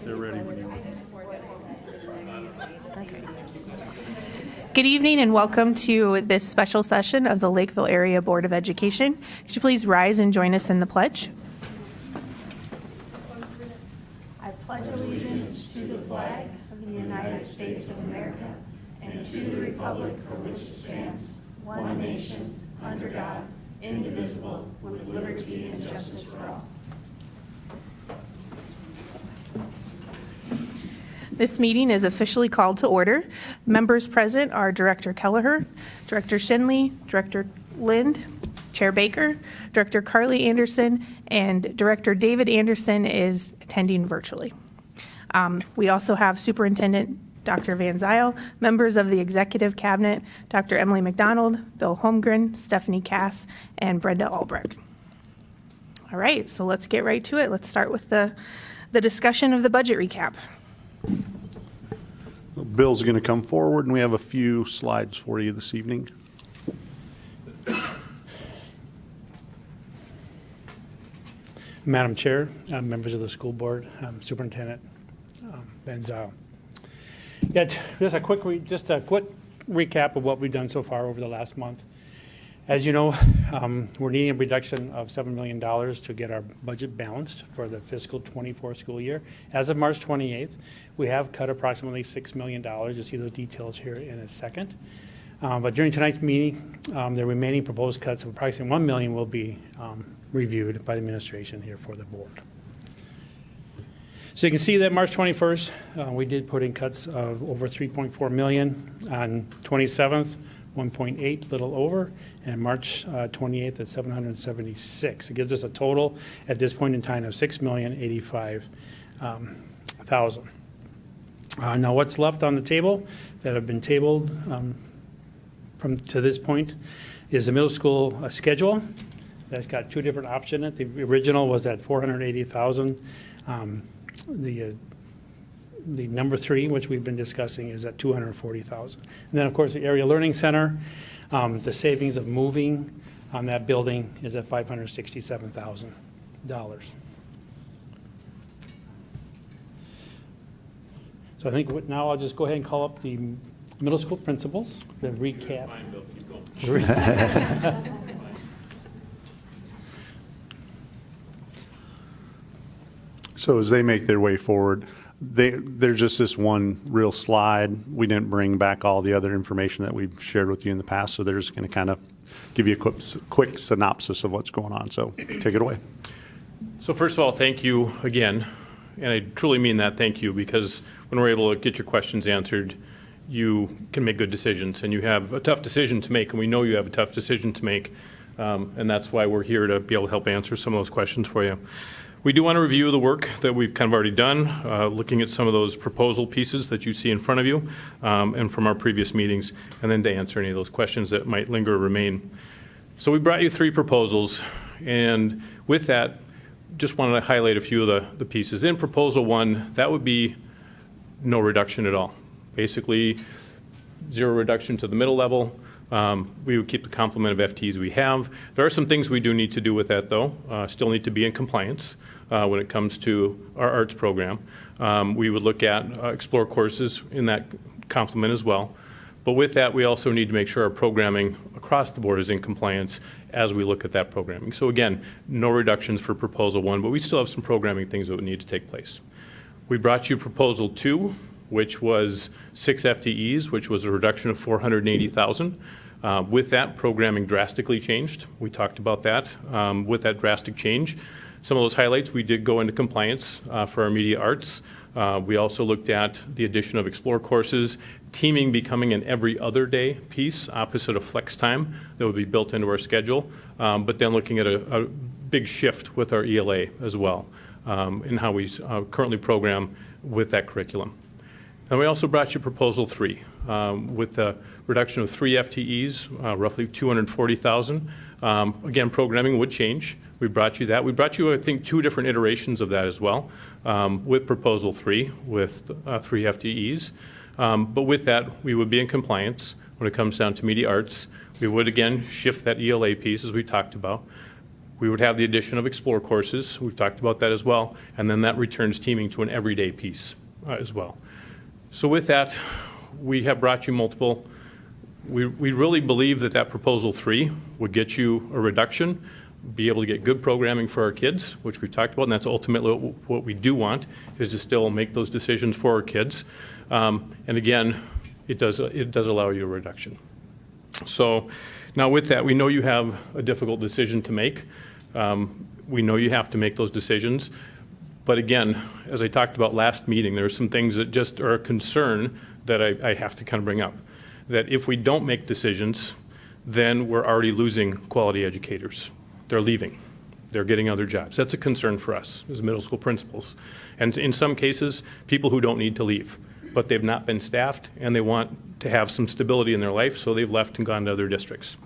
They're ready when you are. Good evening and welcome to this special session of the Lakeville Area Board of Education. Could you please rise and join us in the pledge? I pledge allegiance to the flag of the United States of America and to the republic for which it stands, one nation, under God, indivisible, with liberty and justice for all. This meeting is officially called to order. Members present are Director Kelleher, Director Shinley, Director Lind, Chair Baker, Director Carly Anderson, and Director David Anderson is attending virtually. We also have Superintendent Dr. Van Zyl, members of the Executive Cabinet, Dr. Emily McDonald, Bill Holmgren, Stephanie Cass, and Brenda Albrecht. All right, so let's get right to it. Let's start with the discussion of the budget recap. Bill's going to come forward, and we have a few slides for you this evening. Madam Chair, members of the school board, Superintendent Van Zyl. Yeah, just a quick recap of what we've done so far over the last month. As you know, we're needing a reduction of $7 million to get our budget balanced for the fiscal 24 school year. As of March 28th, we have cut approximately $6 million. You'll see those details here in a second. But during tonight's meeting, the remaining proposed cuts of approximately $1 million will be reviewed by the administration here for the board. So you can see that March 21st, we did put in cuts of over $3.4 million. On 27th, 1.8, little over, and March 28th at 776. It gives us a total at this point in time of $6,085,000. Now, what's left on the table that have been tabled to this point is the middle school schedule. That's got two different options. The original was at $480,000. The number 3, which we've been discussing, is at $240,000. And then, of course, the Area Learning Center, the savings of moving on that building is at $567,000. So I think now I'll just go ahead and call up the middle school principals to recap. So as they make their way forward, there's just this one real slide. We didn't bring back all the other information that we've shared with you in the past, so they're just going to kind of give you a quick synopsis of what's going on. So take it away. So first of all, thank you again, and I truly mean that thank you, because when we're able to get your questions answered, you can make good decisions, and you have a tough decision to make, and we know you have a tough decision to make, and that's why we're here to be able to help answer some of those questions for you. We do want to review the work that we've kind of already done, looking at some of those proposal pieces that you see in front of you and from our previous meetings, and then to answer any of those questions that might linger or remain. So we brought you 3 proposals, and with that, just wanted to highlight a few of the pieces. In Proposal 1, that would be no reduction at all. Basically, 0 reduction to the middle level. We would keep the complement of FTEs we have. There are some things we do need to do with that, though. Still need to be in compliance when it comes to our arts program. We would look at Explore courses in that complement as well. But with that, we also need to make sure our programming across the board is in compliance as we look at that programming. So again, no reductions for Proposal 1, but we still have some programming things that would need to take place. We brought you Proposal 2, which was 6 FTEs, which was a reduction of $480,000. With that, programming drastically changed. We talked about that. With that drastic change, some of those highlights, we did go into compliance for our media arts. We also looked at the addition of Explore courses, teaming becoming an every other day piece, opposite of flex time that would be built into our schedule, but then looking at a big shift with our ELA as well in how we currently program with that curriculum. And we also brought you Proposal 3 with the reduction of 3 FTEs, roughly $240,000. Again, programming would change. We brought you that. We brought you, I think, 2 different iterations of that as well with Proposal 3 with 3 FTEs. But with that, we would be in compliance when it comes down to media arts. We would, again, shift that ELA piece as we talked about. We would have the addition of Explore courses. We've talked about that as well. And then that returns teaming to an everyday piece as well. So with that, we have brought you multiple. We really believe that that proposal 3 would get you a reduction, be able to get good programming for our kids, which we've talked about, and that's ultimately what we do want, is to still make those decisions for our kids. And again, it does allow you a reduction. So now with that, we know you have a difficult decision to make. We know you have to make those decisions. But again, as I talked about last meeting, there are some things that just are a concern that I have to kind of bring up. That if we don't make decisions, then we're already losing quality educators. They're leaving. They're getting other jobs. That's a concern for us as middle school principals. And in some cases, people who don't need to leave, but they've not been staffed and they want to have some stability in their life, so they've left and gone to other districts.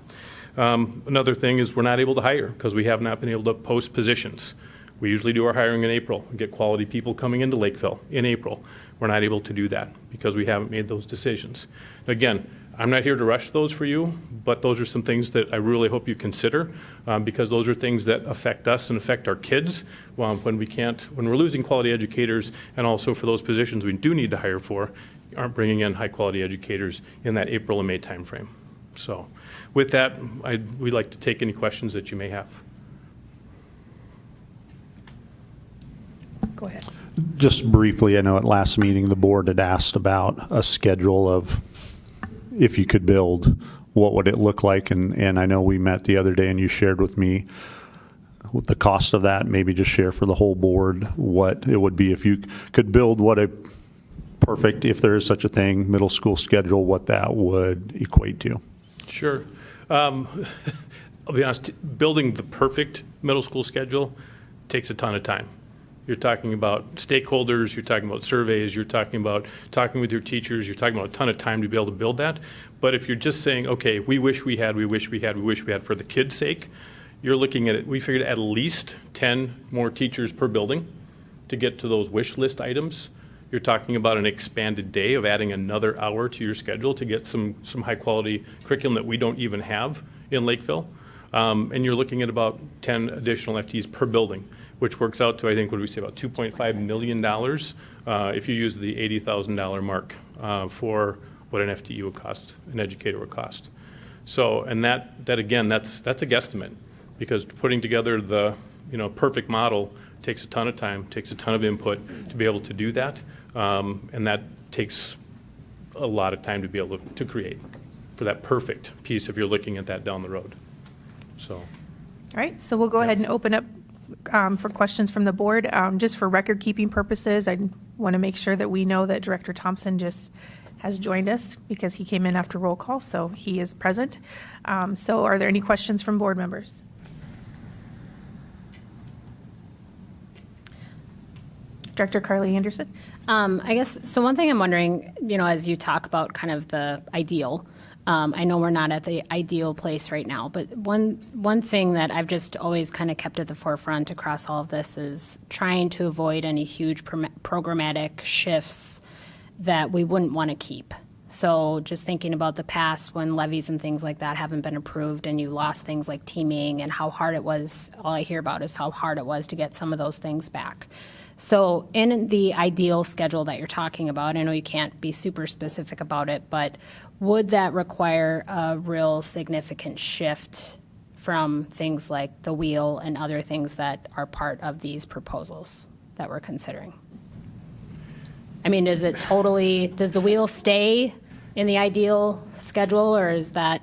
Another thing is we're not able to hire because we have not been able to post positions. We usually do our hiring in April, get quality people coming into Lakeville in April. We're not able to do that because we haven't made those decisions. When I'm not here to rush those for you, but those are some things that I really hope you consider because those are things that affect us and affect our kids when we're losing quality educators, and also for those positions we do need to hire for, aren't bringing in high quality educators in that April and May timeframe. So with that, we'd like to take any questions that you may have. Go ahead. Just briefly, I know at last meeting, the board had asked about a schedule of if you could build, what would it look like? And I know we met the other day and you shared with me the cost of that. Maybe just share for the whole board what it would be if you could build what a perfect, if there is such a thing, middle school schedule, what that would equate to. Sure. I'll be honest, building the perfect middle school schedule takes a ton of time. You're talking about stakeholders, you're talking about surveys, you're talking about talking with your teachers, you're talking about a ton of time to be able to build that. But if you're just saying, okay, we wish we had for the kids' sake, you're looking at it, we figured at least 10 more teachers per building to get to those wish list items. You're talking about an expanded day of adding another hour to your schedule to get some high quality curriculum that we don't even have in Lakeville. And you're looking at about 10 additional FTEs per building, which works out to, I think, what do we say, about $2.5 million if you use the $80,000 mark for what an FTE would cost, an educator would cost. So, and that again, that's a guesstimate, because putting together the perfect model takes a ton of time, takes a ton of input to be able to do that, and that takes a lot of time to be able to create for that perfect piece if you're looking at that down the road. So. All right, so we'll go ahead and open up for questions from the board. Just for record-keeping purposes, I want to make sure that we know that Director Thompson just has joined us because he came in after roll call, so he is present. So are there any questions from board members? Director Carly Anderson? I guess, so one thing I'm wondering, as you talk about kind of the ideal, I know we're not at the ideal place right now, but one thing that I've just always kind of kept at the forefront across all of this is trying to avoid any huge programmatic shifts that we wouldn't want to keep. So just thinking about the past when levies and things like that haven't been approved and you lost things like teaming and how hard it was, all I hear about is how hard it was to get some of those things back. So in the ideal schedule that you're talking about, I know you can't be super specific about it, but would that require a real significant shift from things like the wheel and other things that are part of these proposals that we're considering? I mean, does the wheel stay in the ideal schedule, or is that?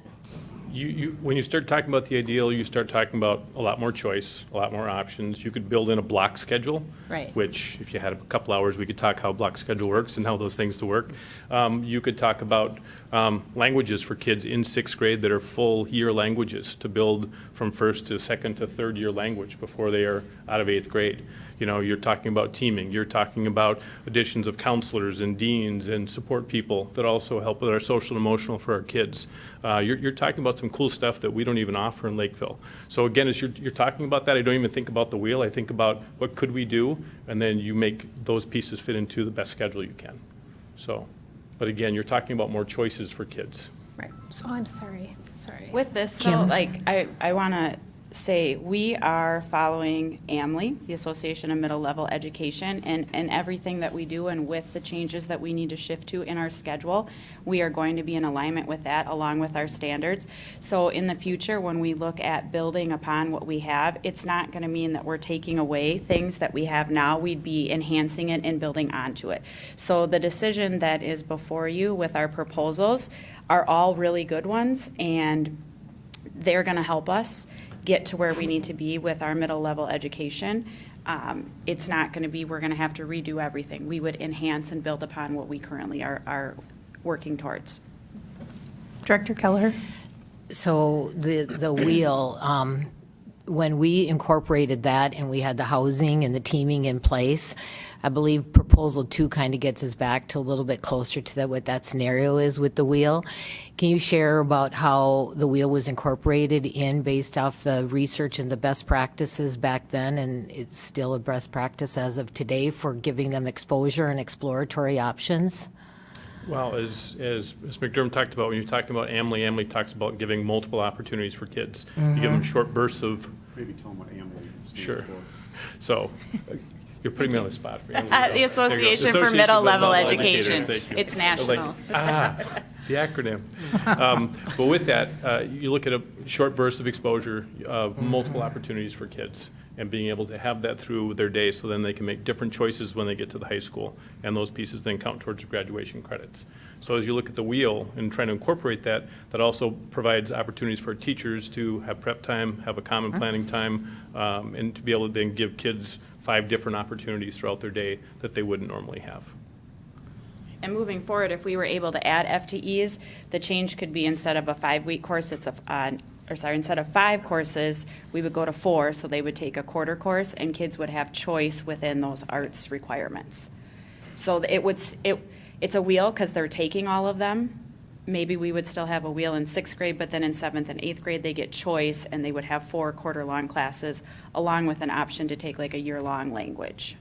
When you start talking about the ideal, you start talking about a lot more choice, a lot more options. You could build in a block schedule, Right. Which if you had a couple hours, we could talk how block schedule works and how those things to work. You could talk about languages for kids in 6th grade that are full year languages to build from 1st to 2nd to 3rd year language before they are out of 8th grade. You're talking about teaming. You're talking about additions of counselors and deans and support people that also help with our social and emotional for our kids. You're talking about some cool stuff that we don't even offer in Lakeville. So again, as you're talking about that, I don't even think about the wheel. I think about what could we do, and then you make those pieces fit into the best schedule you can. So, but again, you're talking about more choices for kids. Right. So I'm sorry. With this, though, Kim. like, I want to say we are following AMLE, the Association of Middle Level Education, and everything that we do, and with the changes that we need to shift to in our schedule, we are going to be in alignment with that along with our standards. So in the future, when we look at building upon what we have, it's not going to mean that we're taking away things that we have now. We'd be enhancing it and building onto it. So the decision that is before you with our proposals are all really good ones, and they're going to help us get to where we need to be with our middle level education. It's not going to be, we're going to have to redo everything. We would enhance and build upon what we currently are working towards. Director Kelleher? So the wheel, when we incorporated that and we had the housing and the teaming in place, I believe proposal 2 kind of gets us back to a little bit closer to that, what that scenario is with the wheel. Can you share about how the wheel was incorporated in based off the research and the best practices back then, and it's still a best practice as of today for giving them exposure and exploratory options? Well, as McDermott talked about, when you're talking about AMLE talks about giving multiple opportunities for kids. You give them short bursts of, Maybe tell them what AMLE stands sure. for. So you're putting me on the spot. For The Association for Middle Level Education. Thank you. It's national. The acronym. But with that, you look at a short burst of exposure, multiple opportunities for kids, and being able to have that through their day so then they can make different choices when they get to the high school. And those pieces then count towards graduation credits. So as you look at the wheel and trying to incorporate that, that also provides opportunities for teachers to have prep time, have a common planning time, and to be able to then give kids 5 different opportunities throughout their day that they wouldn't normally have. And moving forward, if we were able to add FTEs, the change could be instead of a 5-week course, instead of 5 courses, we would go to 4, so they would take a quarter course, and kids would have choice within those arts requirements. So it's a wheel because they're taking all of them. Maybe we would still have a wheel in 6th grade, but then in 7th and 8th grade, they get choice, and they would have 4 quarter-long classes, along with an option to take like a year-long language.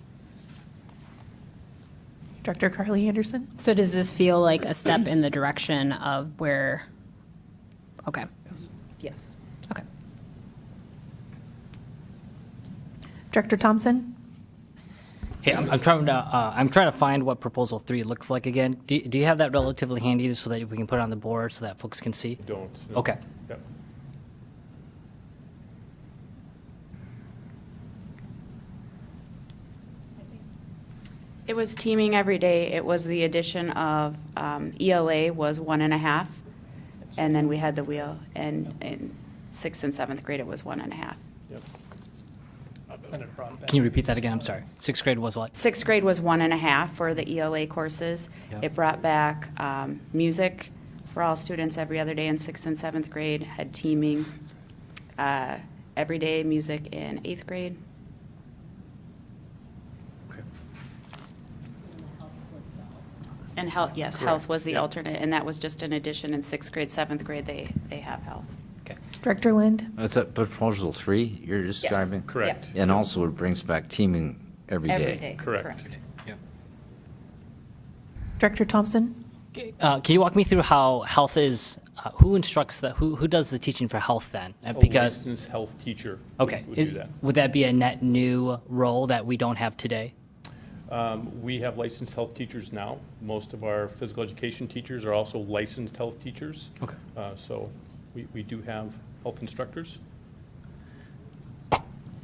Director Carly Anderson? So does this feel like a step in the direction of where, okay, Yes. okay. Director Thompson? Hey, I'm trying to find what proposal 3 looks like again. Do you have that relatively handy so that we can put it on the board so that folks can see? Don't. No. Okay. Yep. It was teaming every day. It was the addition of ELA was 1.5, and then we had the wheel. And in 6th and 7th grade, it was 1.5. Yep. Can you repeat that again? I'm sorry. 6th grade was what? 6th grade was 1.5 for the ELA courses. Yep. It brought back music for all students every other day in 6th and 7th grade, had teaming every day music in 8th grade. And health, yes, health was the Yep. alternate, and that was just an addition in 6th grade, 7th grade, they have health. Okay. Director Lind? That's at proposal 3 you're describing? Correct. And also it brings back teaming every day. Every day, Correct. correct. Director Thompson? Can you walk me through how health is, who instructs who does the teaching for health then? A Because, licensed health teacher okay, would do that. would that be a net new role that we don't have today? We have licensed health teachers now. Most of our physical education teachers are also licensed health teachers. Okay. So we do have health instructors.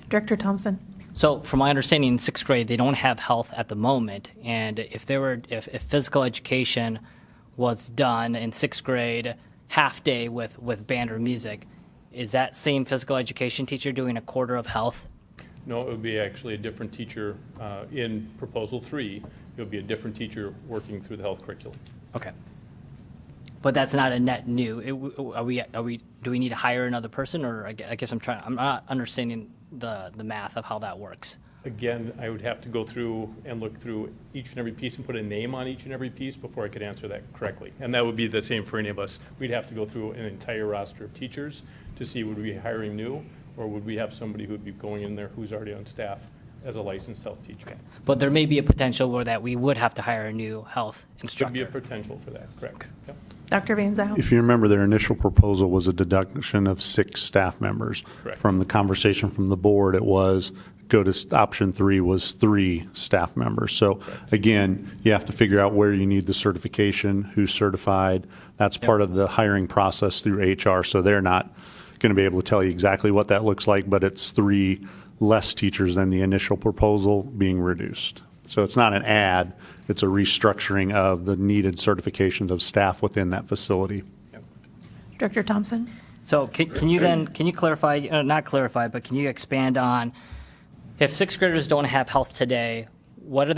Director Thompson? So from my understanding, in 6th grade, they don't have health at the moment. And if physical education was done in 6th grade, half day with band or music, is that same physical education teacher doing a quarter of health? No, it would be actually a different teacher in proposal 3. It would be a different teacher working through the health curriculum. Okay. But that's not a net new. Do we need to hire another person, or I guess I'm not understanding the math of how that works. Again, I would have to go through and look through each and every piece and put a name on each and every piece before I could answer that correctly. And that would be the same for any of us. We'd have to go through an entire roster of teachers to see would we be hiring new, or would we have somebody who would be going in there who's already on staff as a licensed health teacher. Okay. But there may be a potential where that we would have to hire a new health Should instructor. be a potential for that, correct. Yep. Dr. Van Zyl? If you remember, their initial proposal was a deduction of 6 staff members. Correct. From the conversation from the board, it was go to option 3 was 3 staff members. So again, you have to figure out where you need the certification, who's certified. That's part of the hiring process through HR. So they're not going to be able to tell you exactly what that looks like, but it's 3 less teachers than the initial proposal being reduced. So it's not an add, it's a restructuring of the needed certifications of staff within that facility. Director Thompson? So can you clarify, not clarify, but can you expand on, if 6th graders don't have health today, what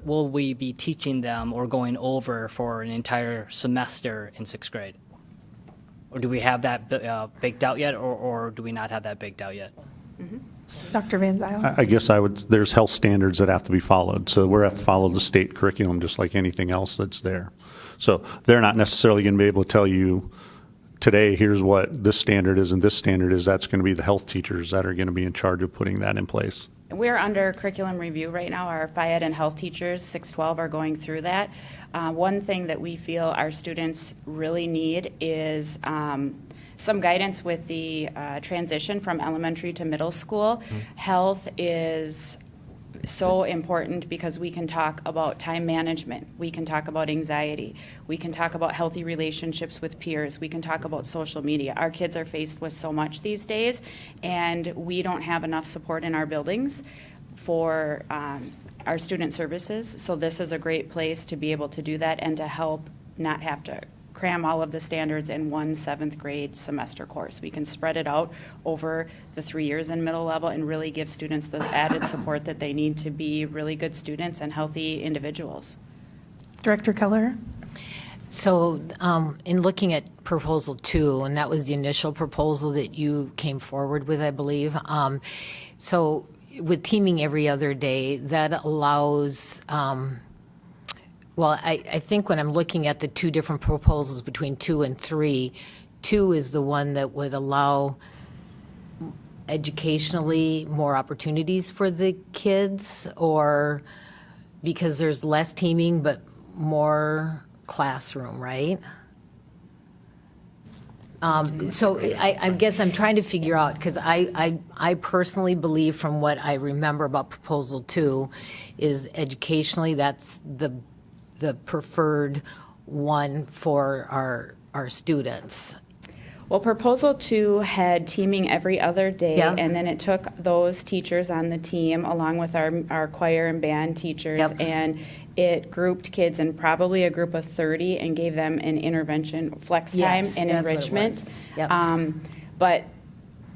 will we be teaching them or going over for an entire semester in 6th grade? Or do we have that baked out yet, or do we not have that baked out yet? Dr. Van Zyl? I guess there's health standards that have to be followed. So we have to follow the state curriculum just like anything else that's there. So they're not necessarily going to be able to tell you today, here's what this standard is and this standard is. That's going to be the health teachers that are going to be in charge of putting that in place. We're under curriculum review right now. Our FIED and health teachers, 612, are going through that. One thing that we feel our students really need is some guidance with the transition from elementary to middle school. Health is so important because we can talk about time management, we can talk about anxiety, we can talk about healthy relationships with peers, we can talk about social media. Our kids are faced with so much these days, and we don't have enough support in our buildings for our student services. So this is a great place to be able to do that and to help not have to cram all of the standards in one 7th grade semester course. We can spread it out over the 3 years in middle level and really give students the added support that they need to be really good students and healthy individuals. Director Keller? So in looking at proposal 2, and that was the initial proposal that you came forward with, I believe. So with teaming every other day, that allows, well, I think when I'm looking at the 2 different proposals between 2 and 3, 2 is the one that would allow educationally more opportunities for the kids, or because there's less teaming but more classroom, right? So I guess I'm trying to figure out, because I personally believe from what I remember about proposal 2 is educationally that's the preferred one for our students. Well, proposal 2 had teaming every other day, Yeah. and then it took those teachers on the team along with our choir and band teachers, Yep. and it grouped kids in probably a group of 30 and gave them an intervention, flex time Yes, and that's what it enrichment. was. Yep. But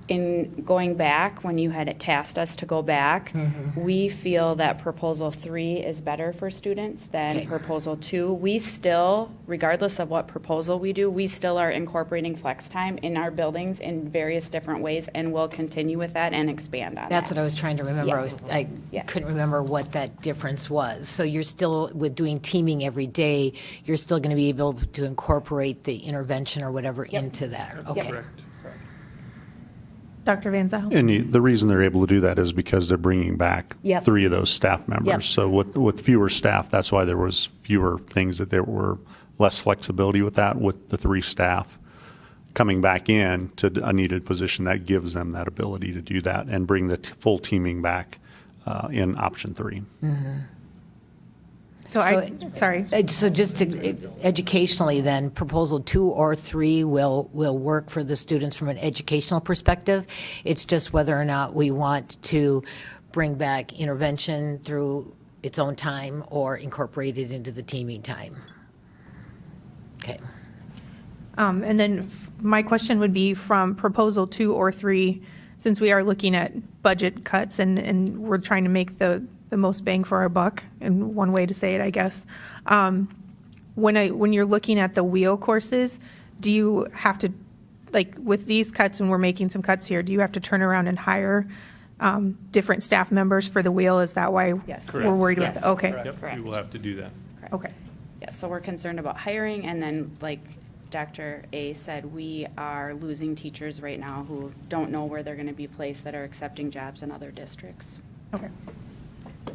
in going back, when you had tasked us to go back, we feel that proposal 3 is better for students than Okay. proposal 2. We still, regardless of what proposal we do, we still are incorporating flex time in our buildings in various different ways, and we'll continue with that and expand on That's that. what I was trying to remember. Yeah. I Yeah. couldn't remember what that difference was. So you're still, with doing teaming every day, you're still going to be able to incorporate the intervention or whatever into that? Okay. Dr. Van Zyl? And the reason they're able to do that is because they're bringing back Yep. 3 of those staff members. Yep. So with fewer staff, that's why there was fewer things, that there were less flexibility with that, with the 3 staff coming back in to a needed position that gives them that ability to do that and bring the full teaming back in option 3. Sorry. So just to, educationally then, proposal 2 or 3 will work for the students from an educational perspective. It's just whether or not we want to bring back intervention through its own time or incorporate it into the teaming time. Okay. And then my question would be, from proposal 2 or 3, since we are looking at budget cuts and we're trying to make the most bang for our buck, and one way to say it, I guess. When you're looking at the wheel courses, do you have to, like with these cuts, and we're making some cuts here, do you have to turn around and hire different staff members for the wheel? Is that why Yes. we're worried about Yes. that? Okay. Yep, Correct. we will have to do that. Okay. Yeah, so we're concerned about hiring, and then, like Dr. A said, we are losing teachers right now who don't know where they're going to be placed, that are accepting jobs in other districts. Okay. Are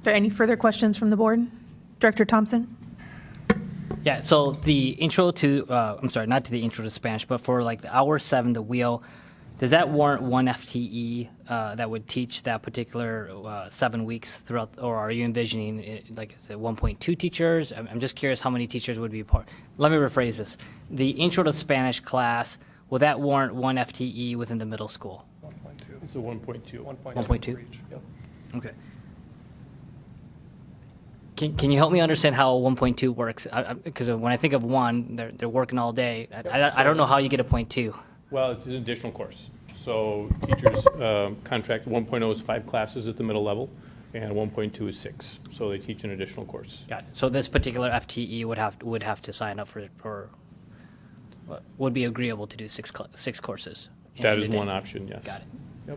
there any further questions from the board? Director Thompson? Yeah, so the intro to, I'm sorry, not to the intro to Spanish, but for like the hour 7, the wheel, does that warrant one FTE that would teach that particular 7 weeks throughout, or are you envisioning, it, like, is it 1.2 teachers? I'm just curious how many teachers would be part. Let me rephrase this. The intro to Spanish class, will that warrant one FTE within the middle school? It's a 1.2. 1.2? Okay. Can you help me understand how 1.2 works? Because when I think of 1, they're working all day. I don't know how you get a 0.2. Well, it's an additional course. So teachers contract 1.0 is 5 classes at the middle level, and 1.2 is 6. So they teach an additional course. Got it. So this particular FTE would have to sign up for would be agreeable to do 6 courses. in That a is day. one option, yes. Got it.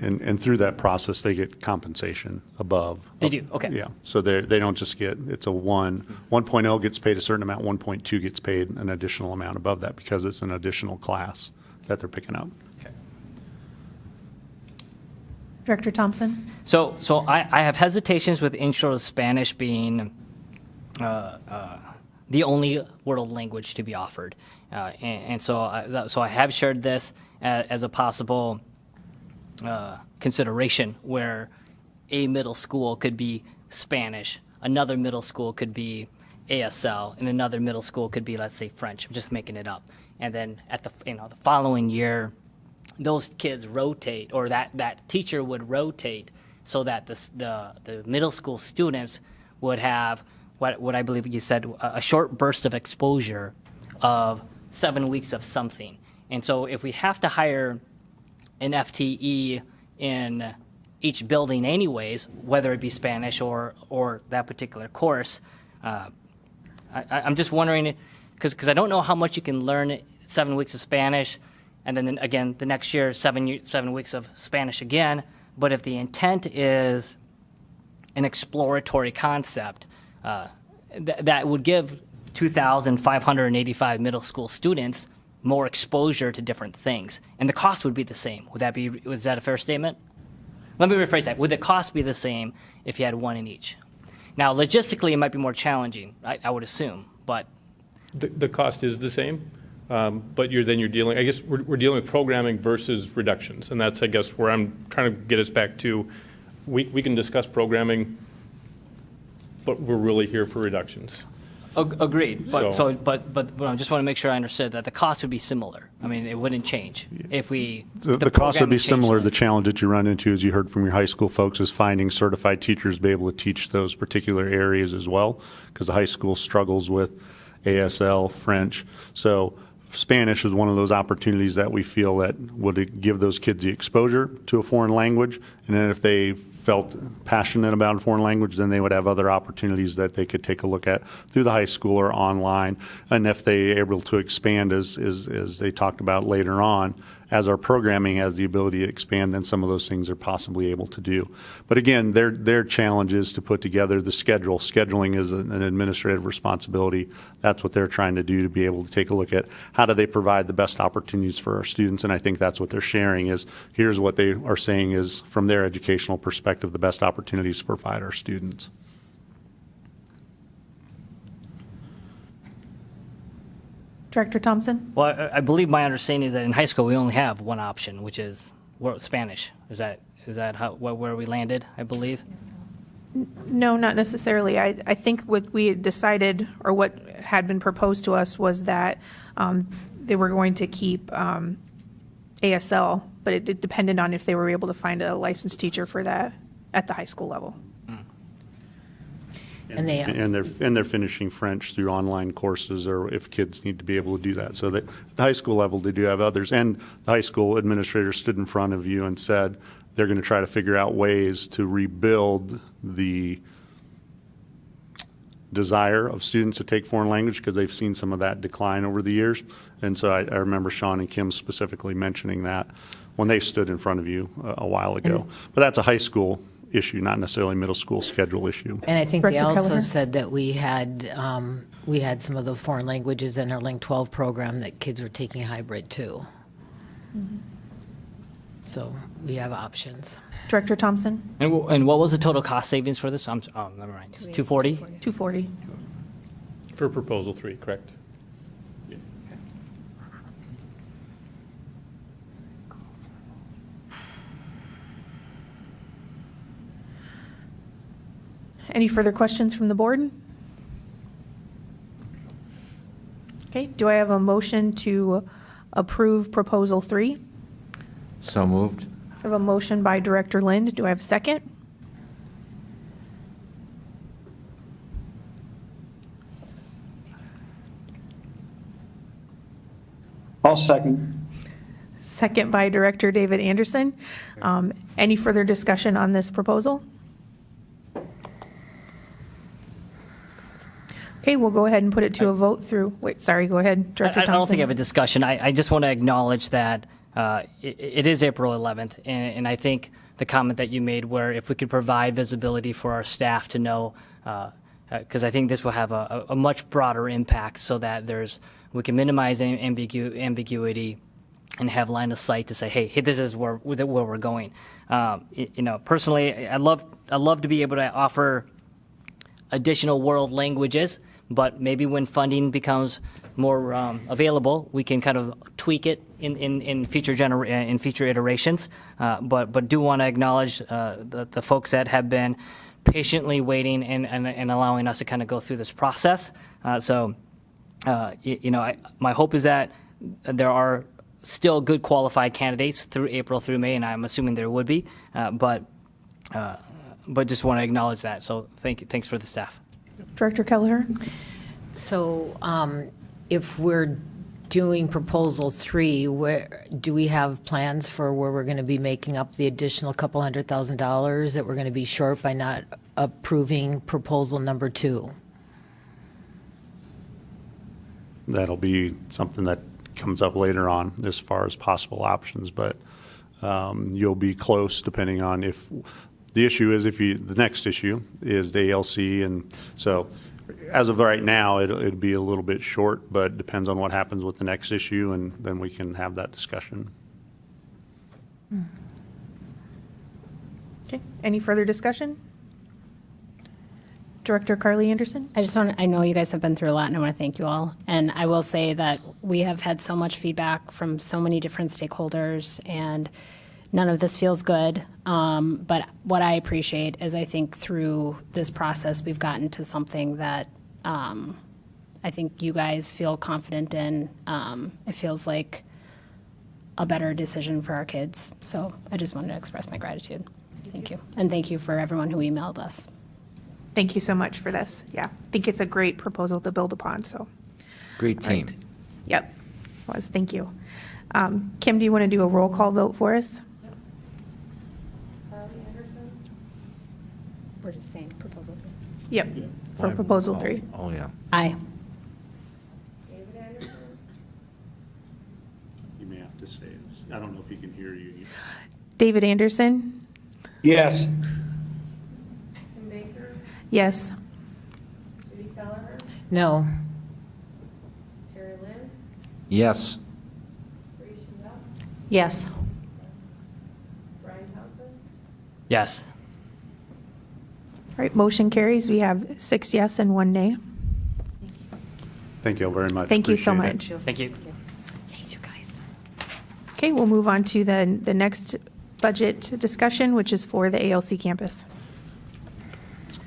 And through that process, they get compensation above. They do, okay. Yeah, so they don't just get, it's a 1.0 gets paid a certain amount, 1.2 gets paid an additional amount above that because it's an additional class that they're picking up. Director Thompson? So I have hesitations with intro to Spanish being the only world language to be offered. And so I have shared this as a possible consideration where a middle school could be Spanish, another middle school could be ASL, and another middle school could be, let's say, French. I'm just making it up. And then at the following year, those kids rotate, or that teacher would rotate, so that the middle school students would have what I believe you said, a short burst of exposure of 7 weeks of something. And so if we have to hire an FTE in each building anyways, whether it be Spanish or that particular course, I'm just wondering, because I don't know how much you can learn 7 weeks of Spanish, and then again, the next year, 7 weeks of Spanish again. But if the intent is an exploratory concept, that would give 2,585 middle school students more exposure to different things, and the cost would be the same. Was that a fair statement? Let me rephrase that. Would the cost be the same if you had one in each? Now, logistically, it might be more challenging, I would assume, but. The cost is the same, but you're dealing, I guess, we're dealing with programming versus reductions, and that's, I guess, where I'm trying to get us back to. We can discuss programming, but we're really here for reductions. Agreed, but So- but I just want to make sure I understood that the cost would be similar. I mean, it wouldn't change if we. The cost would be programming changed similar. The slightly. challenge that you run into, as you heard from your high school folks, is finding certified teachers to be able to teach those particular areas as well, because the high school struggles with ASL, French. So Spanish is one of those opportunities that we feel that would give those kids the exposure to a foreign language. And then if they felt passionate about a foreign language, then they would have other opportunities that they could take a look at through the high school or online. And if they're able to expand, as they talked about later on, as our programming has the ability to expand, then some of those things are possibly able to do. But again, their challenge is to put together the schedule. Scheduling is an administrative responsibility. That's what they're trying to do, to be able to take a look at how do they provide the best opportunities for our students. And I think that's what they're sharing is, here's what they are saying is, from their educational perspective, the best opportunities to provide our students. Director Thompson? Well, I believe my understanding is that in high school we only have one option, which is Spanish. Is that where we landed? I believe. No, not necessarily. I think what we had decided, or what had been proposed to us, was that they were going to keep ASL, but it depended on if they were able to find a licensed teacher for that at the high school level. And they, And they're finishing French through online courses, or if kids need to be able to do that. So that at the high school level, they do have others. And the high school administrator stood in front of you and said they're going to try to figure out ways to rebuild the desire of students to take foreign language, because they've seen some of that decline over the years. And so I remember Sean and Kim specifically mentioning that when they stood in front of you a while ago. But that's a high school issue, not necessarily middle school schedule issue. and I think they Director also Kelleher? said that we had some of the foreign languages in our Link 12 program that kids were taking hybrid too. So we have options. Director Thompson? And what was the total cost savings for this? Never mind. It's 240. 240. For proposal 3, correct? Any further questions from the board? Okay, do I have a motion to approve Proposal 3? So moved. I have a motion by Director Lind. Do I have a second? I'll second. Second by Director David Anderson. Any further discussion on this proposal? Okay, we'll go ahead and put it to a vote through, wait, sorry, go ahead, Director I Thompson. don't think I have a discussion. I just want to acknowledge that it is April 11th, and I think the comment that you made where if we could provide visibility for our staff to know, because I think this will have a much broader impact so that we can minimize ambiguity and have line of sight to say, hey, this is where we're going. Personally, I'd love to be able to offer additional world languages, but maybe when funding becomes more available, we can kind of tweak it in future iterations. But do want to acknowledge the folks that have been patiently waiting and allowing us to kind of go through this process. My hope is that there are still good qualified candidates through April through May, and I'm assuming there would be. But just want to acknowledge that. So thanks for the staff. Director Kelleher? So if we're doing Proposal 3, do we have plans for where we're going to be making up the additional couple $100,000 that we're going to be short by not approving Proposal number 2? That'll be something that comes up later on as far as possible options, but you'll be close depending on if the issue is the next issue is the ALC, and so as of right now, it'd be a little bit short, but depends on what happens with the next issue, and then we can have that discussion. Okay, any further discussion? Director Carly Anderson? I know you guys have been through a lot, and I want to thank you all. And I will say that we have had so much feedback from so many different stakeholders, and none of this feels good. But what I appreciate is I think through this process, we've gotten to something that I think you guys feel confident in. It feels like a better decision for our kids. So I just wanted to express my gratitude. Thank you. And thank you for everyone who emailed us. Thank you so much for this. Yeah, I think it's a great proposal to build upon, so. Great team. Right. Yep, thank you. Kim, do you want to do a roll call vote for us? We're just saying proposal 3. Yep, for Proposal 3. Oh, yeah. Aye. You may have to say it. I don't know if he can hear you. David Anderson? Yes. Yes. No. Yes. Yes. Yes. All right, motion carries. We have 6 yes and 1 nay. Thank you all very much. Thank you so Appreciate it. much. Thank you. Thanks, you guys. Okay, we'll move on to the next budget discussion, which is for the ALC campus.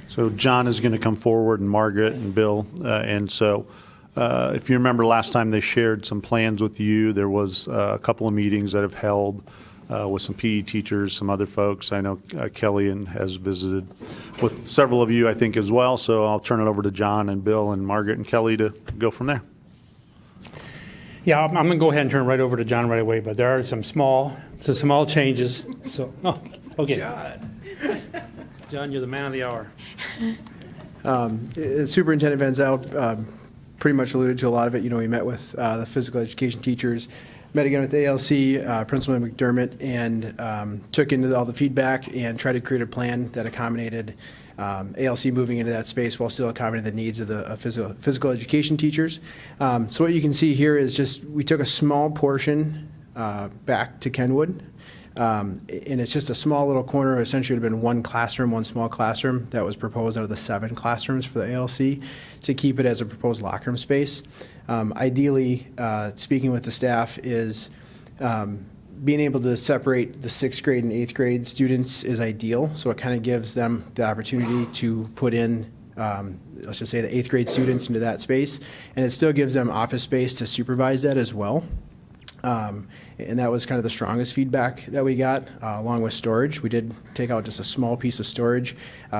So John is going to come forward, and Margaret and Bill. And so if you remember last time they shared some plans with you, there was a couple of meetings that have held with some PE teachers, some other folks. I know Kelly has visited with several of you, I think, as well. So I'll turn it over to John and Bill and Margaret and Kelly to go from there. Yeah, I'm going to go ahead and turn right over to John right away, but there are some small changes. So, okay. John, you're the man of the hour. Superintendent Van Zyl pretty much alluded to a lot of it. You know, we met with the physical education teachers, met again with the ALC, Principal McDermott, and took into all the feedback and tried to create a plan that accommodated ALC moving into that space while still accommodating the needs of the physical education teachers. So what you can see here is just we took a small portion back to Kenwood. And it's just a small little corner. Essentially, it would have been one classroom, one small classroom that was proposed out of the 7 classrooms for the ALC to keep it as a proposed locker room space. Ideally, speaking with the staff is being able to separate the 6th grade and 8th grade students is ideal. So it kind of gives them the opportunity to put in, let's just say, the 8th grade students into that space. And it still gives them office space to supervise that as well. And that was kind of the strongest feedback that we got, along with storage. We did take out just a small piece of storage.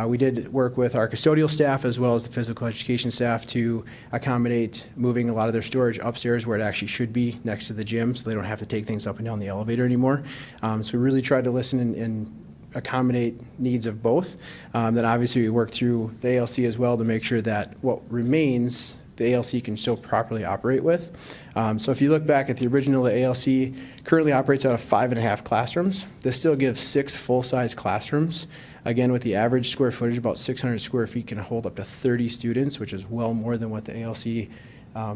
We did work with our custodial staff as well as the physical education staff to accommodate moving a lot of their storage upstairs where it actually should be next to the gym, so they don't have to take things up and down the elevator anymore. So we really tried to listen and accommodate needs of both. Then obviously we worked through the ALC as well to make sure that what remains the ALC can still properly operate with. So if you look back at the original, the ALC currently operates out of 5.5 classrooms. This still gives 6 full-size classrooms. Again, with the average square footage, about 600 square feet, can hold up to 30 students, which is well more than what the ALC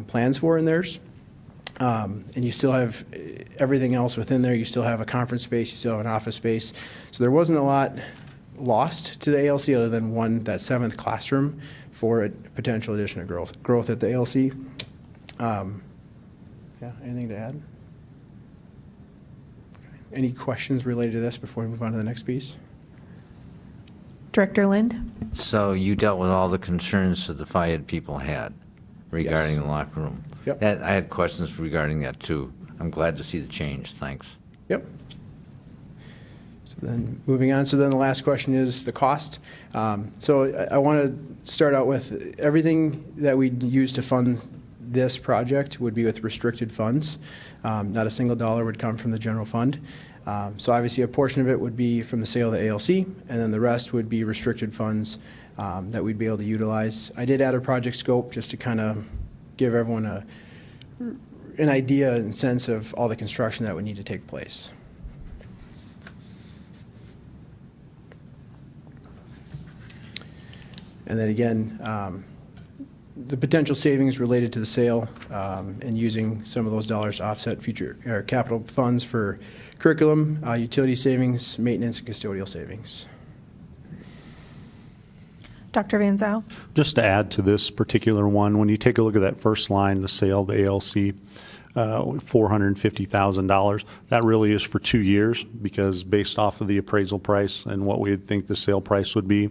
plans for in theirs. And you still have everything else within there. You still have a conference space, you still have an office space. So there wasn't a lot lost to the ALC other than that 7th classroom for a potential addition of growth at the ALC. Yeah, anything to add? Okay. Any questions related to this before we move on to the next piece? Director Lind? So you dealt with all the concerns that the FIAD people had regarding Yes. the locker room? Yep. I had questions regarding that, too. I'm glad to see the change. Thanks. Yep. So then, moving on, so then the last question is the cost. So I want to start out with everything that we use to fund this project would be with restricted funds. Not a single dollar would come from the general fund. So obviously a portion of it would be from the sale of the ALC, and then the rest would be restricted funds that we'd be able to utilize. I did add a project scope just to kind of give everyone an idea and sense of all the construction that would need to take place. And then again, the potential savings related to the sale and using some of those dollars to offset future or capital funds for curriculum, utility savings, maintenance, and custodial savings. Dr. Van Zyl? Just to add to this particular one, when you take a look at that first line, the sale of the ALC, $450,000, that really is for 2 years because based off of the appraisal price and what we would think the sale price would be,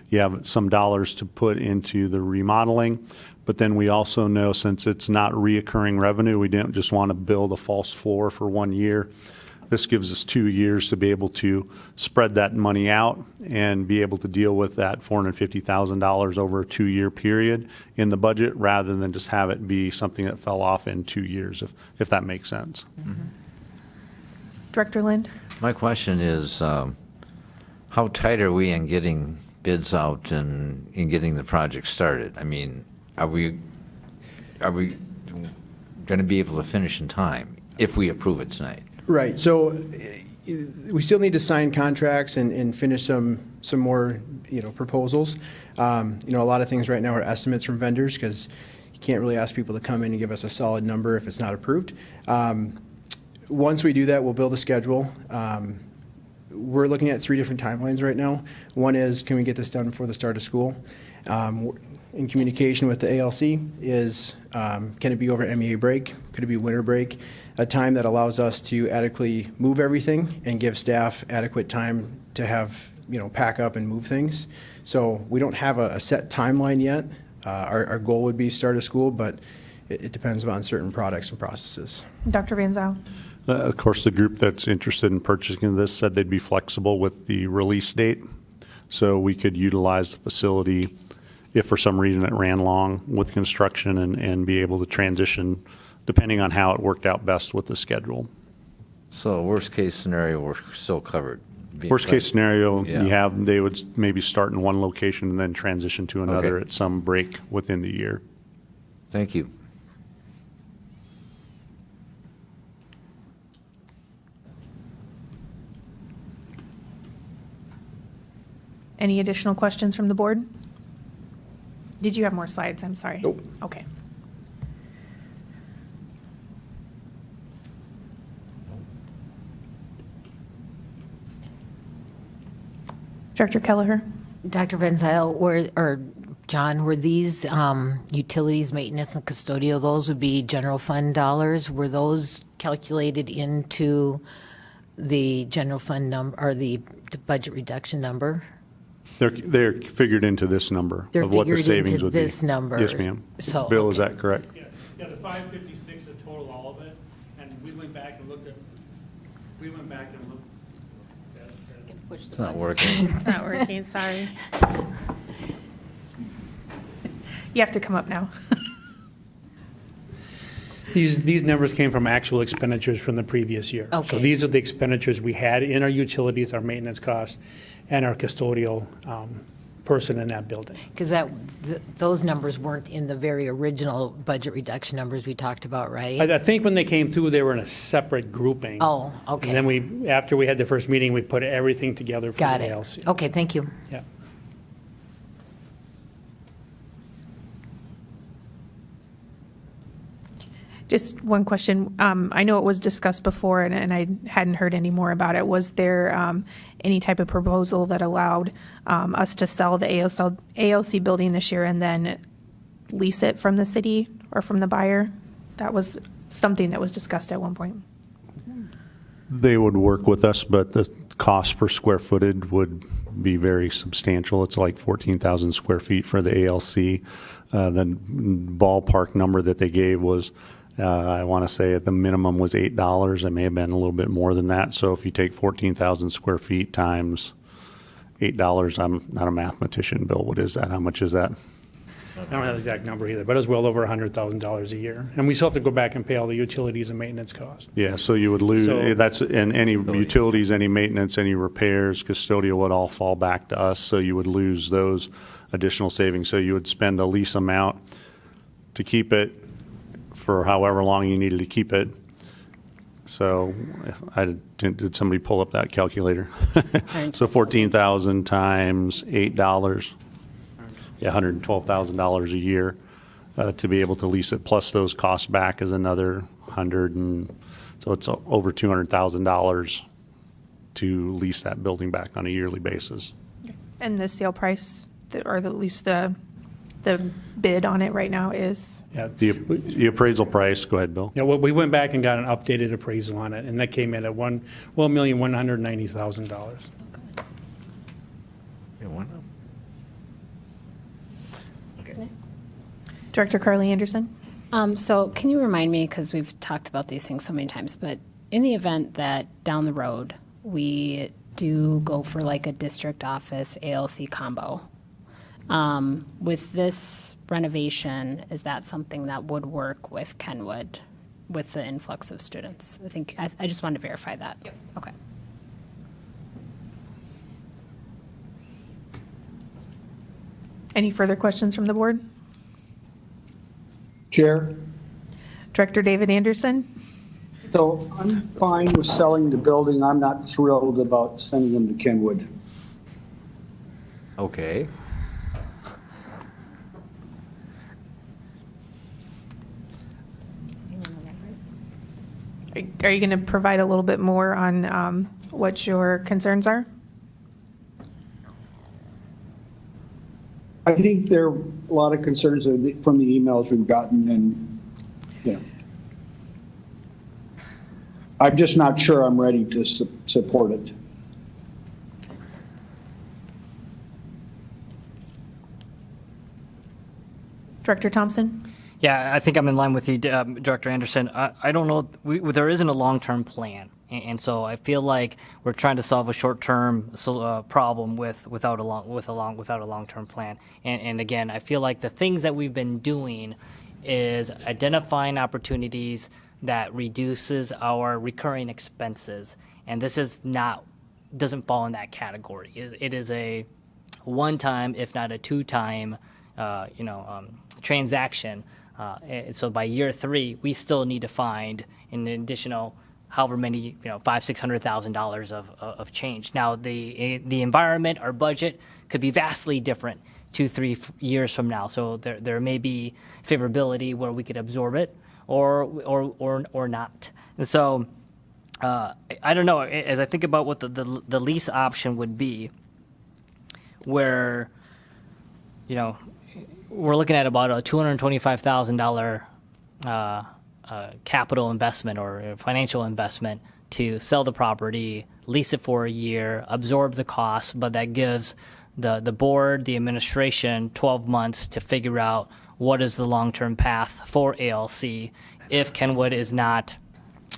you have some dollars to put into the remodeling. But then we also know since it's not reoccurring revenue, we didn't just want to build a false floor for 1 year. This gives us 2 years to be able to spread that money out and be able to deal with that $450,000 over a 2-year period in the budget rather than just have it be something that fell off in 2 years, if that makes sense. Mm-hmm. Director Lind? My question is, how tight are we in getting bids out and in getting the project started? I mean, are we going to be able to finish in time if we approve it tonight? Right. So we still need to sign contracts and finish some more, proposals. A lot of things right now are estimates from vendors because you can't really ask people to come in and give us a solid number if it's not approved. Once we do that, we'll build a schedule. We're looking at 3 different timelines right now. One is, can we get this done before the start of school? In communication with the ALC is, can it be over MEA break? Could it be winter break? A time that allows us to adequately move everything and give staff adequate time to have, pack up and move things. So we don't have a set timeline yet. Our goal would be start of school, but it depends on certain products and processes. Dr. Van Zyl? Of course, the group that's interested in purchasing this said they'd be flexible with the release date. So we could utilize the facility if for some reason it ran long with construction and be able to transition depending on how it worked out best with the schedule. So worst case scenario, we're still covered. Worst case scenario, Yeah. they would maybe start in one location and then transition to another Okay. at some break within the year. Thank you. Any additional questions from the board? Did you have more slides? I'm sorry. Nope. Okay. Director Kelleher? Dr. Van Zyl, or John, were these utilities, maintenance, and custodial, those would be general fund dollars? Were those calculated into the general fund number, or the budget reduction number? They're figured into this number They're of what the figured savings into would be. this number. Yes, ma'am. So, Bill, is okay. that correct? Yeah, the 556 is total, all of it, and we went back and looked. It's not working. It's not working, sorry. You have to come up now. These numbers came from actual expenditures from the previous year. So Okay. these are the expenditures we had in our utilities, our maintenance costs, and our custodial person in that building. Because those numbers weren't in the very original budget reduction numbers we talked about, right? I think when they came through, they were in a separate grouping. Oh, okay. And then after we had the first meeting, we put everything together for Got the it. ALC. Okay, thank you. Yeah. Just one question. I know it was discussed before, and I hadn't heard any more about it. Was there any type of proposal that allowed us to sell the ALC building this year and then lease it from the city or from the buyer? That was something that was discussed at one point. They would work with us, but the cost per square footage would be very substantial. It's like 14,000 square feet for the ALC. The ballpark number that they gave was, I want to say at the minimum was $8. It may have been a little bit more than that. So if you take 14,000 square feet times $8, I'm not a mathematician, Bill. What is that? How much is that? I don't have the exact number either, but it was well over $100,000 a year. And we still have to go back and pay all the utilities and maintenance costs. Yeah, so you would lose, So- that's, and any utilities, any maintenance, any repairs, custodial would all fall back to us, so you would lose those additional savings. So you would spend a lease amount to keep it for however long you needed to keep it. So did somebody pull up that calculator? So 14,000 times $8. Yeah, $112,000 a year to be able to lease it, plus those costs back is another so it's over $200,000 to lease that building back on a yearly basis. And the sale price, or at least the bid on it right now is? Yeah. The appraisal price, go ahead, Bill. Yeah, well, we went back and got an updated appraisal on it, and that came in at $1,190,000. Yeah, why not? Director Carly Anderson? So can you remind me, because we've talked about these things so many times, but in the event that down the road, we do go for like a district office ALC combo, with this renovation, is that something that would work with Kenwood with the influx of students? I just wanted to verify that. Yep. Okay. Any further questions from the board? Chair, Director David Anderson? so I'm fine with selling the building. I'm not thrilled about sending them to Kenwood. Okay. Are you going to provide a little bit more on what your concerns are? I think there are a lot of concerns from the emails we've gotten, and, you know, I'm just not sure I'm ready to support it. Director Thompson? Yeah, I think I'm in line with you, Director Anderson. I don't know, there isn't a long-term plan. And so I feel like we're trying to solve a short-term problem without a long-term plan. And again, I feel like the things that we've been doing is identifying opportunities that reduces our recurring expenses. And this doesn't fall in that category. It is a one-time, if not a two-time, transaction. And so by year 3, we still need to find an additional however many, $500,000-$600,000 of change. Now, the environment, our budget could be vastly different 2-3 years from now. So there may be favorability where we could absorb it or not. And so I don't know. As I think about what the lease option would be, where, we're looking at about a $225,000 capital investment or financial investment to sell the property, lease it for a year, absorb the cost, but that gives the board, the administration, 12 months to figure out what is the long-term path for ALC if Kenwood is not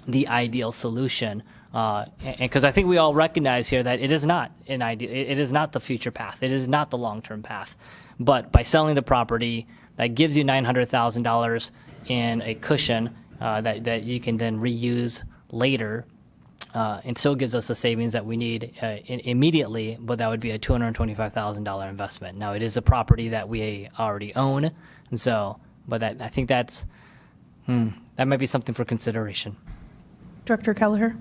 the ideal solution. Because I think we all recognize here that it is not an ideal, it is not the future path, it is not the long-term path. But by selling the property, that gives you $900,000 in a cushion that you can then reuse later, and still gives us the savings that we need immediately, but that would be a $225,000 investment. Now, it is a property that we already own, and so, but I think that might be something for consideration. Director Kelleher?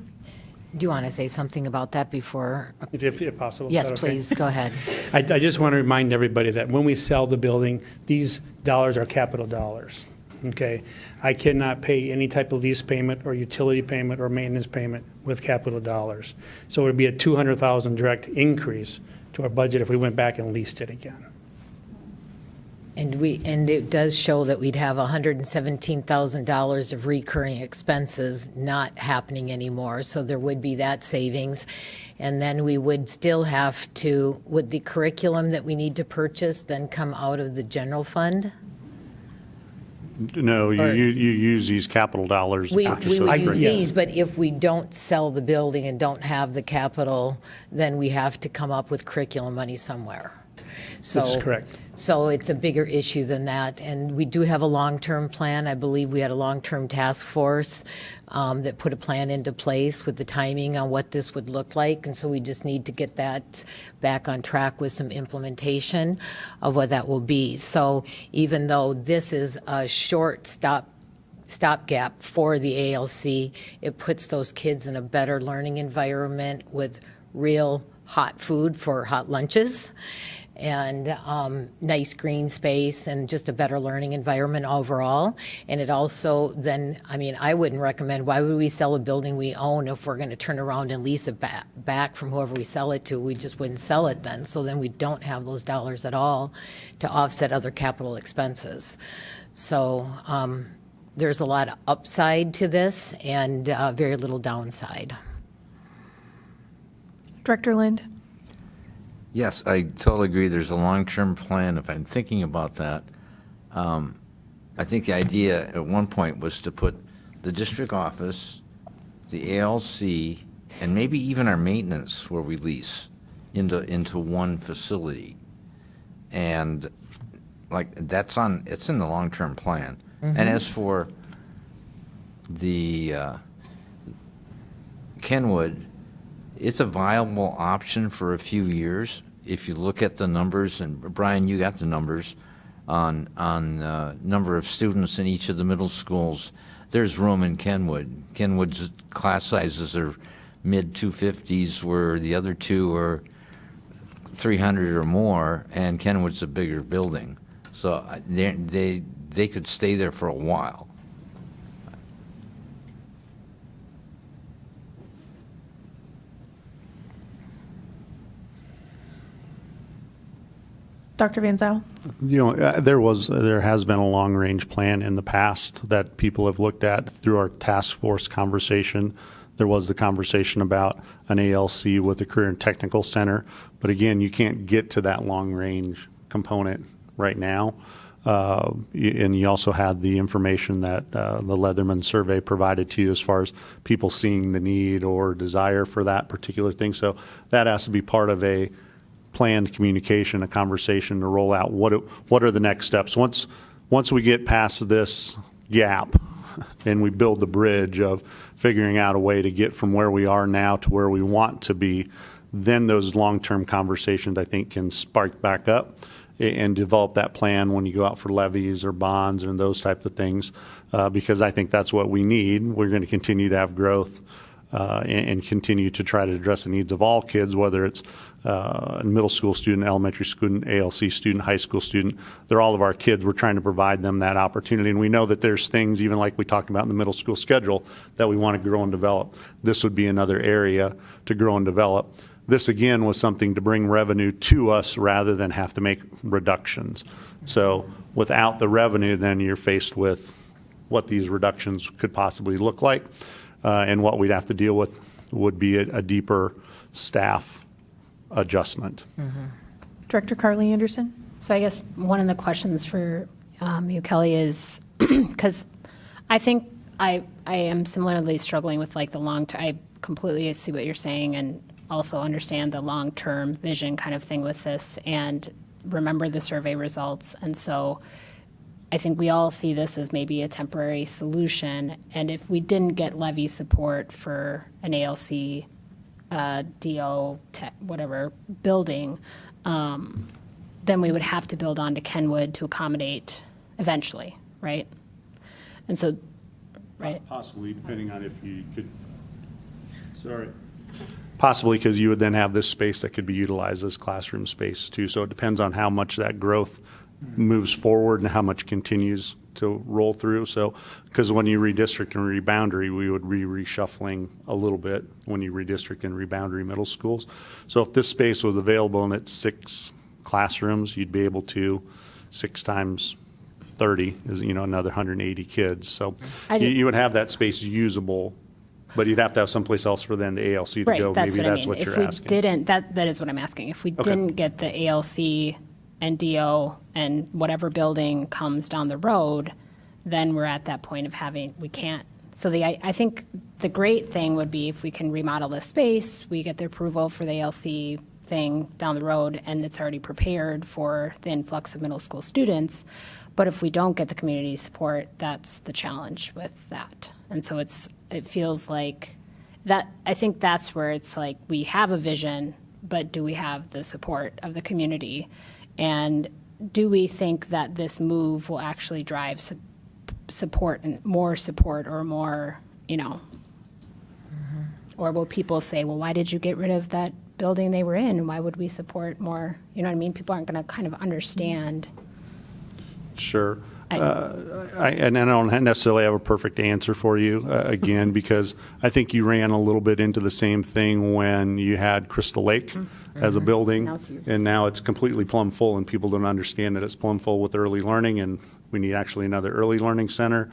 Do you want to say something about that before? If possible. Yes, is that okay? please, go ahead. I just want to remind everybody that when we sell the building, these dollars are capital dollars, okay? I cannot pay any type of lease payment or utility payment or maintenance payment with capital dollars. So it would be a $200,000 direct increase to our budget if we went back and leased it again. And it does show that we'd have $117,000 of recurring expenses not happening anymore, so there would be that savings. And then we would still have to, would the curriculum that we need to purchase then come out of the general fund? No, you use these capital dollars to We purchase would those. use Yes. these, but if we don't sell the building and don't have the capital, then we have to come up with curriculum money somewhere. This is correct. So it's a bigger issue than that. And we do have a long-term plan. I believe we had a long-term task force that put a plan into place with the timing on what this would look like. And so we just need to get that back on track with some implementation of what that will be. So even though this is a short stopgap for the ALC, it puts those kids in a better learning environment with real hot food for hot lunches, and nice green space and just a better learning environment overall. And it also then, I wouldn't recommend, why would we sell a building we own if we're going to turn around and lease it back from whoever we sell it to? We just wouldn't sell it then. So then we don't have those dollars at all to offset other capital expenses. So there's a lot of upside to this and very little downside. Director Lind? Yes, I totally agree. There's a long-term plan. If I'm thinking about that, I think the idea at one point was to put the district office, the ALC, and maybe even our maintenance where we lease into one facility. And like it's in the long-term plan. And as for the Kenwood, it's a viable option for a few years. If you look at the numbers, and Brian, you got the numbers on number of students in each of the middle schools, there's room in Kenwood. Kenwood's class sizes are mid-250s, where the other two are 300 or more, and Kenwood's a bigger building. So they could stay there for a while. Dr. Van Zyl? There has been a long-range plan in the past that people have looked at through our task force conversation. There was the conversation about an ALC with a career and technical center, but again, you can't get to that long-range component right now. And you also had the information that the Leatherman survey provided to you as far as people seeing the need or desire for that particular thing. So that has to be part of a planned communication, a conversation to roll out what are the next steps. Once we get past this gap and we build the bridge of figuring out a way to get from where we are now to where we want to be, then those long-term conversations I think can spark back up and develop that plan when you go out for levies or bonds and those types of things, because I think that's what we need. We're going to continue to have growth and continue to try to address the needs of all kids, whether it's a middle school student, elementary student, ALC student, high school student. They're all of our kids. We're trying to provide them that opportunity. And we know that there's things, even like we talked about in the middle school schedule, that we want to grow and develop. This would be another area to grow and develop. This, again, was something to bring revenue to us rather than have to make reductions. So without the revenue, then you're faced with what these reductions could possibly look like. And what we'd have to deal with would be a deeper staff adjustment. Director Carly Anderson? So I guess one of the questions for you, Kelly, is because I think I am similarly struggling with like the long-term. I completely see what you're saying and also understand the long-term vision kind of thing with this and remember the survey results. And so I think we all see this as maybe a temporary solution. And if we didn't get levy support for an ALC, DO, whatever building, then we would have to build onto Kenwood to accommodate eventually, right? And so, right? Possibly, depending on if you could, possibly because you would then have this space that could be utilized as classroom space too. So it depends on how much that growth moves forward and how much continues to roll through. So, because when you redistrict and reboundary, we would be reshuffling a little bit when you redistrict and reboundary middle schools. So if this space was available and it's 6 classrooms, you'd be able to 6 times 30 is, another 180 kids. So you would have that space usable, but you'd have to have someplace else for then the ALC to Right, go. that's Maybe what that's I mean. what you're If we asking. didn't, that is what I'm asking. If we didn't get the ALC and DO and whatever building comes down the road, then we're at that point of we can't. So I think the great thing would be if we can remodel the space, we get the approval for the ALC thing down the road, and it's already prepared for the influx of middle school students. But if we don't get the community support, that's the challenge with that. And so it feels like that, I think that's where it's like we have a vision, but do we have the support of the community? And do we think that this move will actually drive support and more support or more, or will people say, well, why did you get rid of that building they were in? And why would we support more? You know what I mean? People aren't going to kind of understand. Sure. And I don't necessarily have a perfect answer for you, again, because I think you ran a little bit into the same thing when you had Crystal Lake as a building, Now it's used. and now it's completely plumb full, and people don't understand that it's plumb full with early learning, and we need actually another early learning center.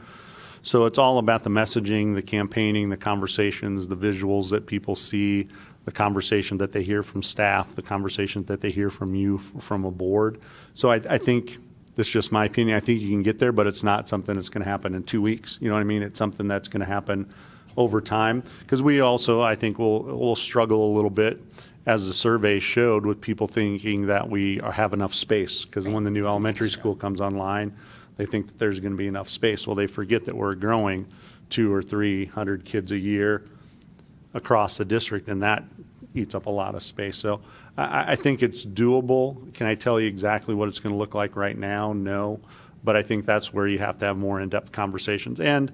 So it's all about the messaging, the campaigning, the conversations, the visuals that people see, the conversation that they hear from staff, the conversation that they hear from you, from a board. So I think, this is just my opinion, I think you can get there, but it's not something that's going to happen in 2 weeks. You know what I mean? It's something that's going to happen over time. Because we also, I think, will struggle a little bit, as the survey showed, with people thinking that we have enough space. Because when the new elementary school comes online, they think that there's going to be enough space. Well, they forget that we're growing 200 or 300 kids a year across the district, and that eats up a lot of space. So I think it's doable. Can I tell you exactly what it's going to look like right now? No. But I think that's where you have to have more in-depth conversations. And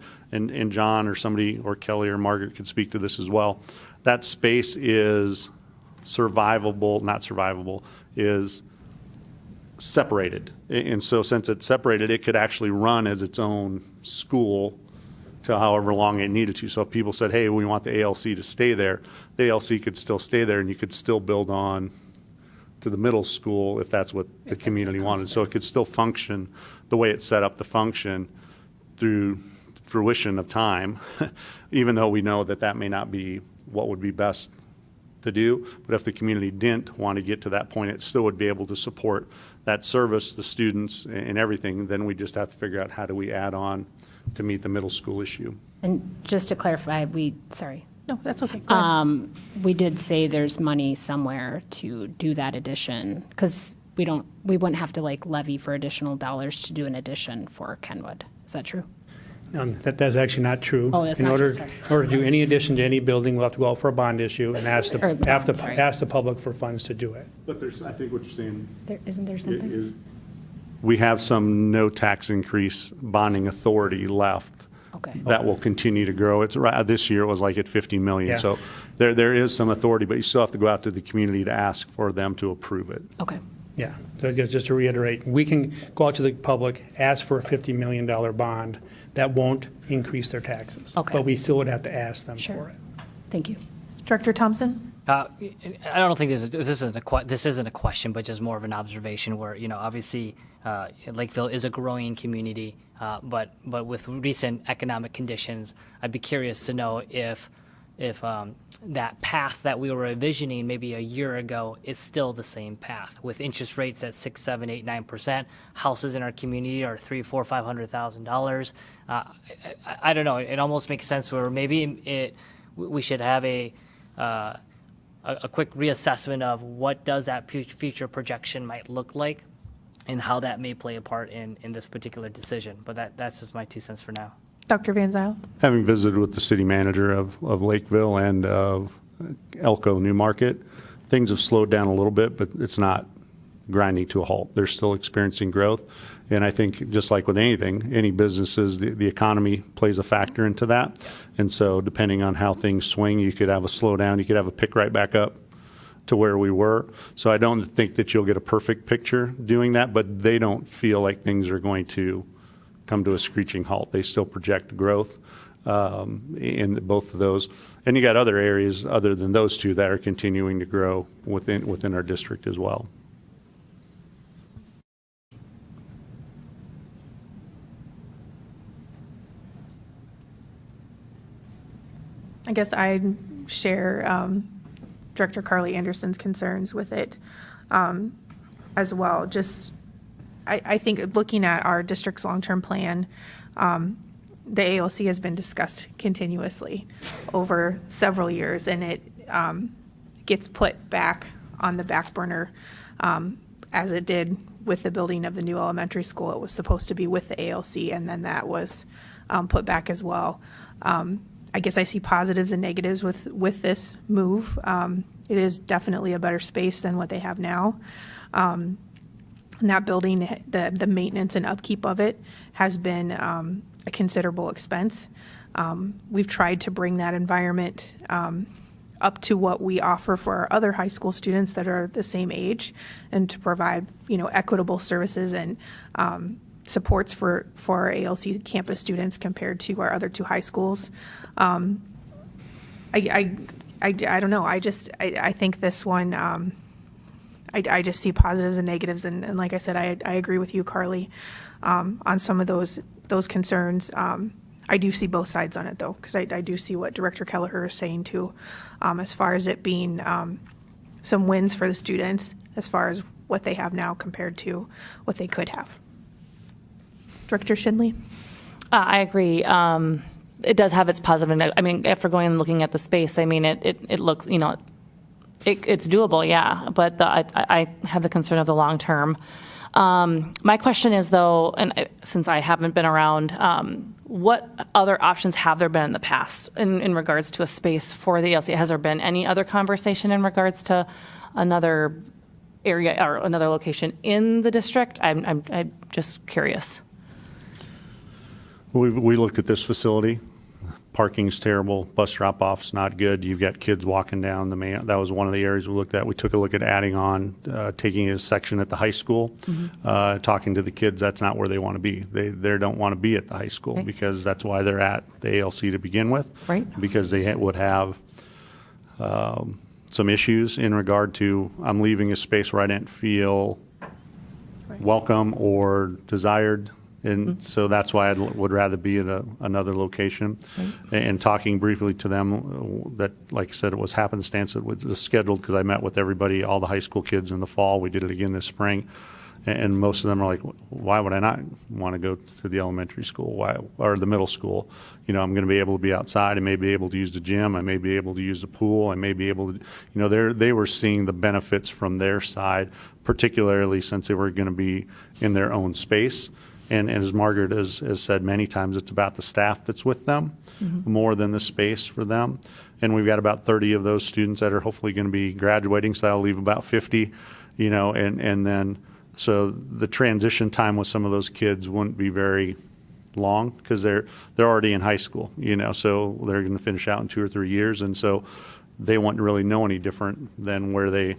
John or somebody, or Kelly or Margaret could speak to this as well. That space is is separated. And so since it's separated, it could actually run as its own school to however long it needed to. So if people said, hey, we want the ALC to stay there, the ALC could still stay there, and you could still build on to the middle school if that's what the community wanted. So it could still function the way it's set up to function through fruition of time, even though we know that that may not be what would be best to do. But if the community didn't want to get to that point, it still would be able to support that service, the students, and everything. Then we just have to figure out how do we add on to meet the middle school issue. And just to clarify, No, that's okay. Go ahead. we did say there's money somewhere to do that addition, because we wouldn't have to like levy for additional dollars to do an addition for Kenwood. Is that true? That's actually not true. Oh, that's In not true, order- sorry. In order to do any addition to any building, we'll have to go out for a bond issue and ask Or bond, sorry. ask the public for funds to do it. But there's, I think what you're saying Isn't there something? is we have some no tax increase bonding authority left. Okay. That will continue to grow. It's right, this year it was like at 50 million. Yeah. So there is some authority, but you still have to go out to the community to ask for them to approve it. Okay. Yeah, so I guess just to reiterate, we can go out to the public, ask for a $50 million bond. That won't increase their taxes. Okay. But we still would have to ask them Sure. for it. Thank you. Director Thompson? I don't think this isn't a question, but just more of an observation where, obviously, Lakeville is a growing community, but with recent economic conditions, I'd be curious to know if that path that we were envisioning maybe a year ago is still the same path, with interest rates at 6, 7, 8, 9%. Houses in our community are $300,000, $400,000, $500,000. I don't know. It almost makes sense where maybe we should have a quick reassessment of what does that future projection might look like, and how that may play a part in this particular decision. But that's just my 2 cents for now. Dr. Van Zyl? Having visited with the city manager of Lakeville and of Elko New Market, things have slowed down a little bit, but it's not grinding to a halt. They're still experiencing growth. And I think just like with anything, any businesses, the economy plays a factor into that. And so depending on how things swing, you could have a slowdown, you could have a pick right back up to where we were. So I don't think that you'll get a perfect picture doing that, but they don't feel like things are going to come to a screeching halt. They still project growth in both of those. And you got other areas other than those two that are continuing to grow within our district as well. I guess I share Director Carly Anderson's concerns with it as well. Just, I think looking at our district's long-term plan, the ALC has been discussed continuously over several years, and it gets put back on the back burner as it did with the building of the new elementary school. It was supposed to be with the ALC, and then that was put back as well. I guess I see positives and negatives with this move. It is definitely a better space than what they have now. And that building, the maintenance and upkeep of it has been a considerable expense. We've tried to bring that environment up to what we offer for our other high school students that are the same age, and to provide, equitable services and supports for our ALC campus students compared to our other two high schools. I don't know. I think this one, I just see positives and negatives. And like I said, I agree with you, Carly, on some of those concerns. I do see both sides on it, though, because I do see what Director Kelleher is saying, too, as far as it being some wins for the students, as far as what they have now compared to what they could have. Director Shinley? I agree. It does have its positive. After going and looking at the space, it looks, it's doable, yeah. But I have the concern of the long term. My question is, though, and since I haven't been around, what other options have there been in the past in regards to a space for the ALC? Has there been any other conversation in regards to another area or another location in the district? I'm just curious. We looked at this facility. Parking's terrible. Bus drop-off's not good. You've got kids walking down the main. That was one of the areas we looked at. We took a look at adding on, taking a section at the high school, talking to the kids. That's not where they want to be. They don't want to be at the high school, right, because that's why they're at the ALC to begin with. Right. Because they would have some issues in regard to, I'm leaving a space where I didn't feel welcome or desired. And so that's why I would rather be at another location. Right. And talking briefly to them, that, like I said, it was happenstance. It was scheduled because I met with everybody, all the high school kids in the fall. We did it again this spring. And most of them are like, why would I not want to go to the elementary school or the middle school? I'm going to be able to be outside. I may be able to use the gym. I may be able to use the pool. I may be able to, they were seeing the benefits from their side, particularly since they were going to be in their own space. And as Margaret has said many times, it's about the staff that's with them more than the space for them. And we've got about 30 of those students that are hopefully going to be graduating, so that'll leave about 50, and then so the transition time with some of those kids wouldn't be very long because they're already in high school, so they're going to finish out in 2 or 3 years, and so they wouldn't really know any different than where they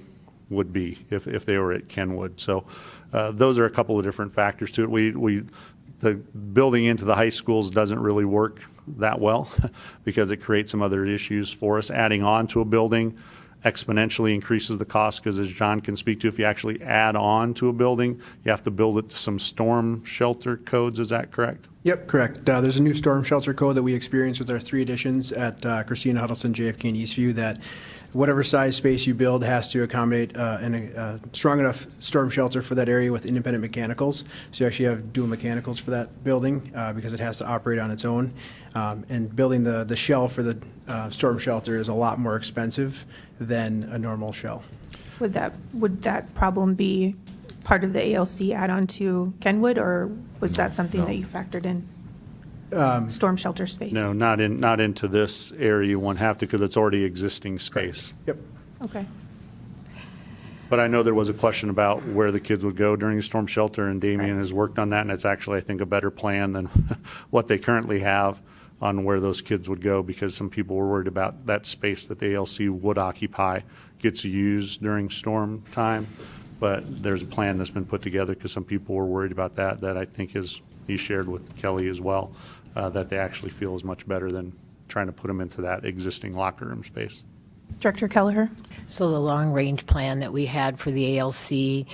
would be if they were at Kenwood. So those are a couple of different factors to it. The building into the high schools doesn't really work that well because it creates some other issues for us. Adding on to a building exponentially increases the cost, because as John can speak to, if you actually add on to a building, you have to build it to some storm shelter codes, is that correct? Yep, correct. There's a new storm shelter code that we experienced with our 3 additions at Christina, Huddleston, JFK, and Eastview, that whatever size space you build has to accommodate a strong enough storm shelter for that area with independent mechanicals. So you actually have dual mechanicals for that building because it has to operate on its own. And building the shell for the storm shelter is a lot more expensive than a normal shell. Would that problem be part of the ALC add-on to Kenwood, or was that something that you factored in? Storm shelter space? No, not into this area. You won't have to, because it's already existing space. Yep. Okay. But I know there was a question about where the kids would go during the storm shelter, and Damien has worked on that, and it's actually, I think, a better plan than what they currently have on where those kids would go, because some people were worried about that space that the ALC would occupy gets used during storm time. But there's a plan that's been put together, because some people were worried about that I think he shared with Kelly as well, that they actually feel is much better than trying to put them into that existing locker room space. Director Kelleher? So the long-range plan that we had for the ALC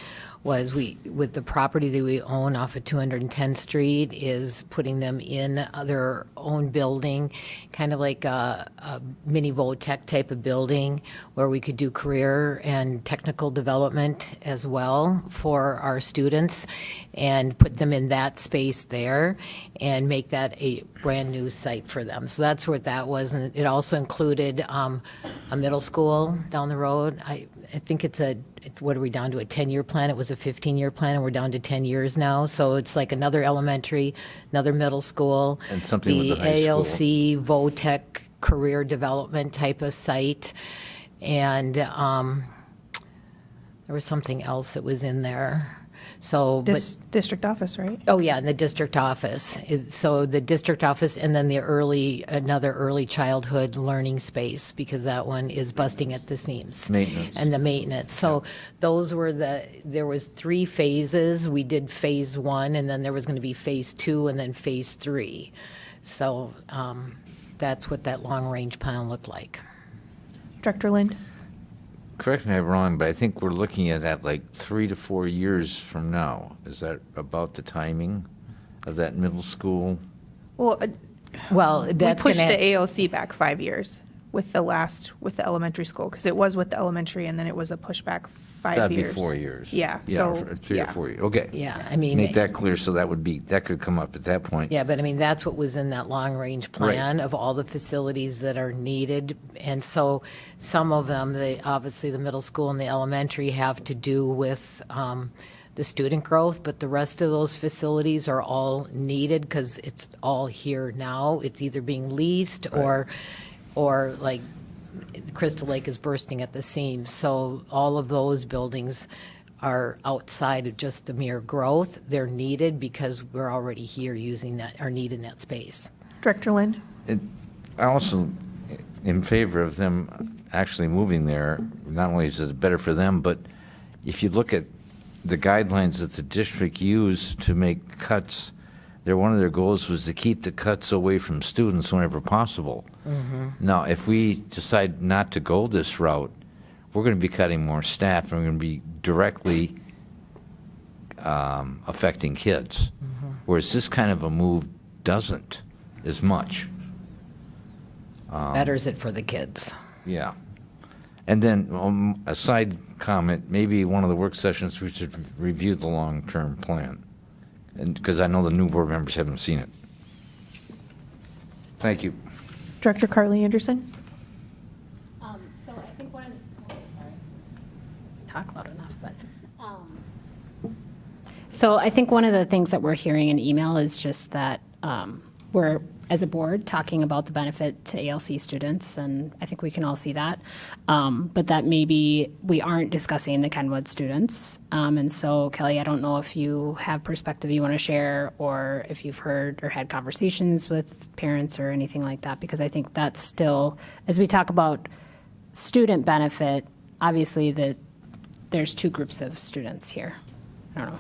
was with the property that we own off of 210th Street, is putting them in their own building, kind of like a mini VOTEC type of building where we could do career and technical development as well for our students, and put them in that space there and make that a brand-new site for them. So that's what that was. And it also included a middle school down the road. I think what are we down to, a 10-year plan? It was a 15-year plan, and we're down to 10 years now. So it's like another elementary, another middle school. And something with the high ALC, school. VOTEC, career development type of site. And there was something else that was in there. So, District office, right? Oh, yeah, in the district office. So the district office, and then another early childhood learning space, because that one is busting at the seams. Maintenance. And the maintenance. So those were there was 3 phases. We did phase 1, and then there was going to be phase 2, and then phase 3. So that's what that long-range plan looked like. Director Lind? Correct me if I'm wrong, but I think we're looking at that like 3 to 4 years from now. Is that about the timing of that middle school? Well, Well, we that's pushed going the to, AOC back 5 years with the elementary school, because it was with the elementary, and then it was a pushback 5 That'd years. be 4 years. Yeah, Yeah, so, 3 yeah. or 4 years. Okay. yeah, I mean. Make that clear, so that could come up at that point. Yeah, but I mean, that's what was in that long-range plan of all the facilities that are needed. And so some of them, obviously the middle school and the elementary have to do with the student growth, but the rest of those facilities are all needed because it's all here now. It's either being leased or like Crystal Lake is bursting at the seams. So all of those buildings are outside of just the mere growth. They're needed because we're already here using that, or needing that space. Director Lind? I also in favor of them actually moving there. Not only is it better for them, but if you look at the guidelines that the district used to make cuts, one of their goals was to keep the cuts away from students whenever possible. Now, if we decide not to go this route, we're going to be cutting more staff, and we're going to be directly affecting kids. Whereas this kind of a move doesn't as much. Betters it for the kids. Yeah. And then a side comment, maybe one of the work sessions we should review the long-term plan. And because I know the new board members haven't seen it. Thank you. Director Carly Anderson? So I think talk loud enough, but. So I think one of the things that we're hearing in email is just that we're, as a board, talking about the benefit to ALC students, and I think we can all see that. But that maybe we aren't discussing the Kenwood students. And so, Kelly, I don't know if you have perspective you want to share, or if you've heard or had conversations with parents or anything like that, because I think that's still, as we talk about student benefit, obviously there's 2 groups of students here. I don't know.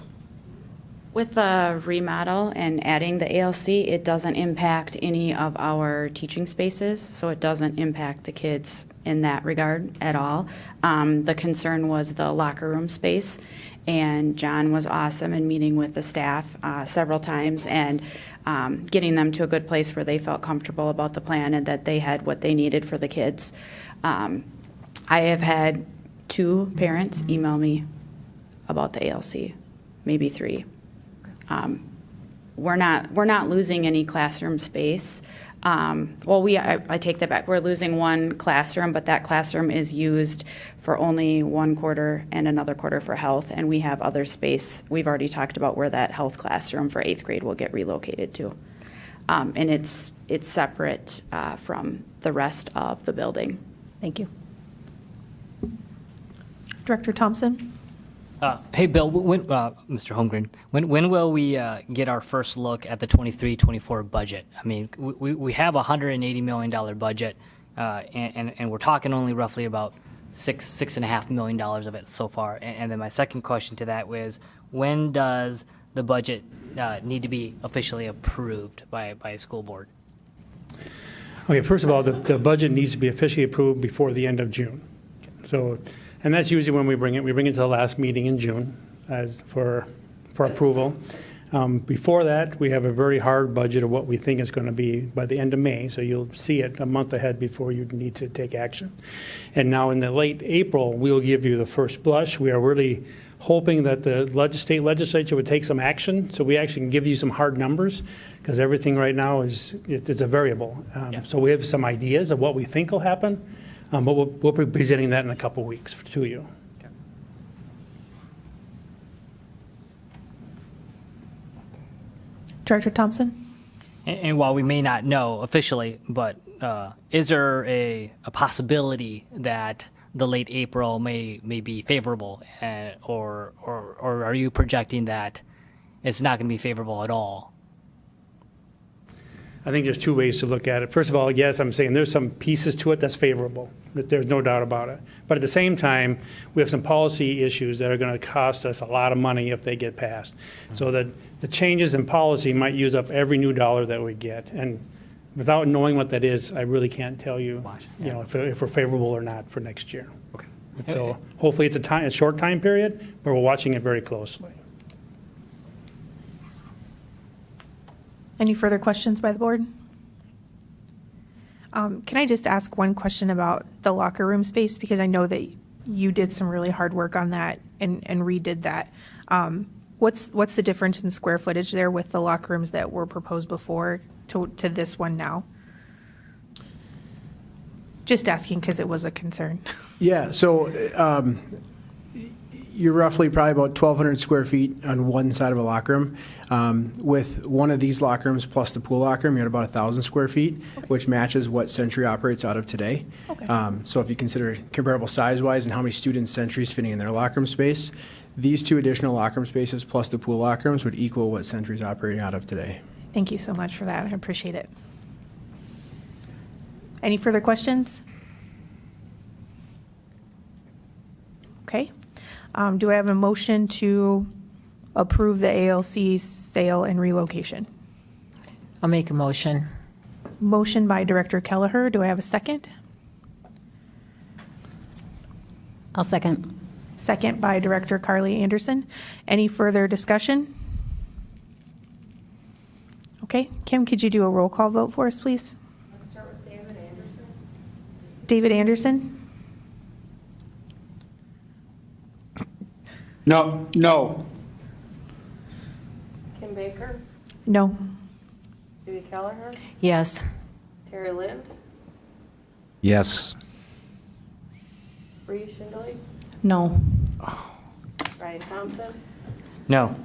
With the remodel and adding the ALC, it doesn't impact any of our teaching spaces, so it doesn't impact the kids in that regard at all. The concern was the locker room space, and John was awesome in meeting with the staff several times and getting them to a good place where they felt comfortable about the plan and that they had what they needed for the kids. I have had 2 parents email me about the ALC, maybe 3. We're not losing any classroom space. I take that back. We're losing 1 classroom, but that classroom is used for only 1 quarter and another quarter for health, and we have other space. We've already talked about where that health classroom for 8th grade will get relocated to. And it's separate from the rest of the building. Thank you. Director Thompson? Hey, Bill, Mr. Holmgren, when will we get our first look at the 23-24 budget? I mean, we have a $180 million budget, and we're talking only roughly about $6.5 million of it so far. And then my second question to that was, when does the budget need to be officially approved by a school board? Okay, first of all, the budget needs to be officially approved before the end of June. So, and that's usually when we bring it. We bring it to the last meeting in June as for approval. Before that, we have a very hard budget of what we think it's going to be by the end of May, so you'll see it a month ahead before you need to take action. And now in the late April, we'll give you the first blush. We are really hoping that the state legislature would take some action, so we actually can give you some hard numbers, because everything right now is a variable. So we have some ideas of what we think will happen, but we'll be presenting that in a couple weeks to you. Director Thompson? And while we may not know officially, but is there a possibility that the late April may be favorable, or are you projecting that it's not going to be favorable at all? I think there's 2 ways to look at it. First of all, yes, I'm saying there's some pieces to it that's favorable. There's no doubt about it. But at the same time, we have some policy issues that are going to cost us a lot of money if they get passed. So that the changes in policy might use up every new dollar that we get. And without knowing what that is, I really can't tell you, if we're favorable or not for next year. Okay. So hopefully it's a short time period, but we're watching it very closely. Any further questions by the board? Can I just ask one question about the locker room space? Because I know that you did some really hard work on that and redid that. What's the difference in square footage there with the locker rooms that were proposed before to this one now? Just asking because it was a concern. Yeah, so you're roughly probably about 1,200 square feet on one side of a locker room. With one of these locker rooms plus the pool locker room, you're at about 1,000 square feet, which matches what Century operates out of today. Okay. So if you consider comparable size-wise and how many students Century's fitting in their locker room space, these 2 additional locker room spaces plus the pool locker rooms would equal what Century's operating out of today. Thank you so much for that. I appreciate it. Any further questions? Okay. Do I have a motion to approve the ALC sale and relocation? I'll make a motion. Motion by Director Kelleher. Do I have a second? I'll second. Second by Director Carly Anderson. Any further discussion? Okay. Kim, could you do a roll call vote for us, please? Let's start with David Anderson. David Anderson? No. Kim Baker. No. Judy Kelleher. Yes. Terry Lind. Yes. Bree Schindley. No. Ryan Thompson. No.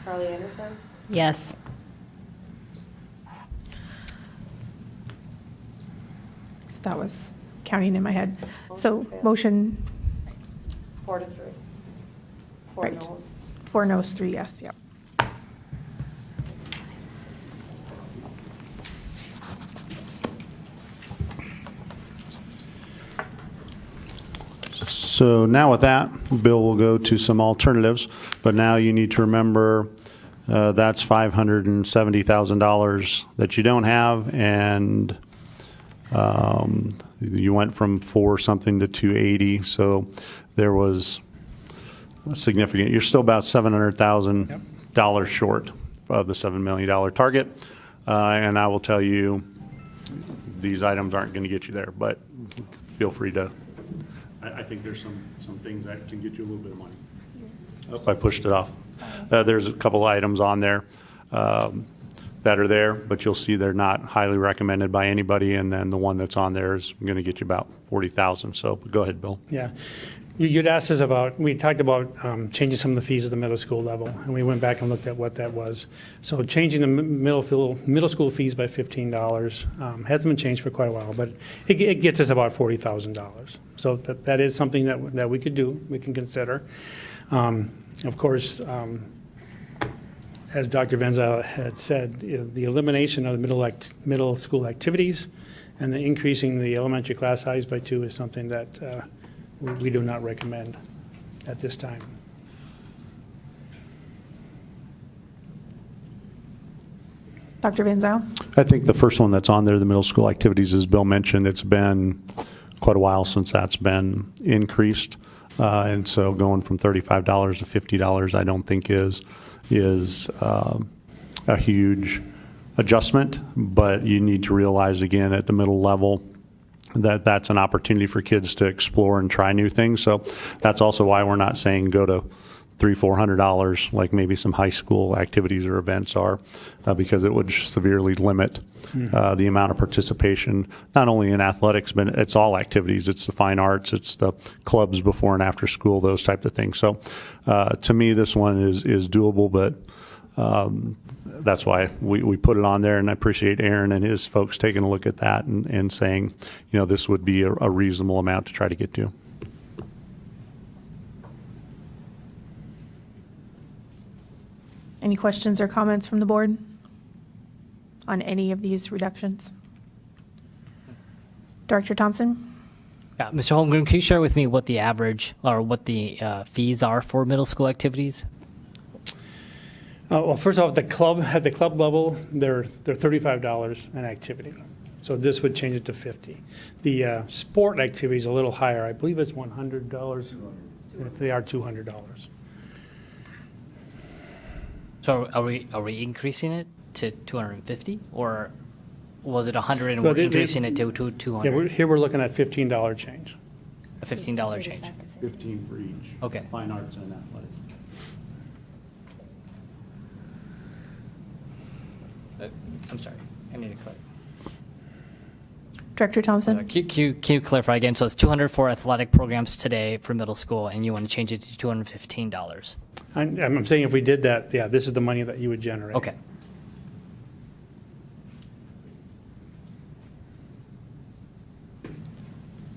Carly Anderson. Yes. So that was counting in my head. So motion 4-3. 4 Right. noes. 4 noes, 3 yes. Yep. So now with that, Bill will go to some alternatives, but now you need to remember that's $570,000 that you don't have, and you went from 4 something to 280, so there was a significant, you're still about $700,000 short of the $7 million target, and I will tell you, these items aren't going to get you there, but feel free to, I think there's some things that can get you a little bit of money. Oh, I pushed it off. There's a couple items on there that are there, but you'll see they're not highly recommended by anybody, and then the one that's on there is going to get you about 40,000. So go ahead, Bill. Yeah. You'd asked us about, we talked about changing some of the fees at the middle school level, and we went back and looked at what that was. So changing the middle school fees by $15 hasn't been changed for quite a while, but it gets us about $40,000. So that is something that we could do, we can consider. Of course, as Dr. Venza had said, the elimination of the middle school activities and the increasing the elementary class size by 2 is something that we do not recommend at this time. Dr. Van Zyl? I think the first one that's on there, the middle school activities, as Bill mentioned, it's been quite a while since that's been increased. And so going from $35 to $50, I don't think is a huge adjustment, but you need to realize again at the middle level that that's an opportunity for kids to explore and try new things. So that's also why we're not saying go to $300-400 like maybe some high school activities or events are, because it would severely limit the amount of participation, not only in athletics, but it's all activities. It's the fine arts, it's the clubs before and after school, those types of things. So to me, this one is doable, but that's why we put it on there, and I appreciate Aaron and his folks taking a look at that and saying, this would be a reasonable amount to try to get to. Any questions or comments from the board on any of these reductions? Director Thompson? Yeah, Mr. Holmgren, can you share with me what the average or what the fees are for middle school activities? Well, first off, at the club level, they're $35 an activity. So this would change it to $50. The sport activity is a little higher. I believe it's $100. They are $200. So are we increasing it to 250, or was it 100 and So we're increasing it to 200? Yeah, here we're looking at $15 change. A $15 change. 15 for each. Okay. Fine arts and athletics. I'm sorry. I need to clarify. Director Thompson? Can you clarify again? So it's 200 for athletic programs today for middle school, and you want to change it to $215. I'm saying if we did that, yeah, this is the money that you would generate. Okay.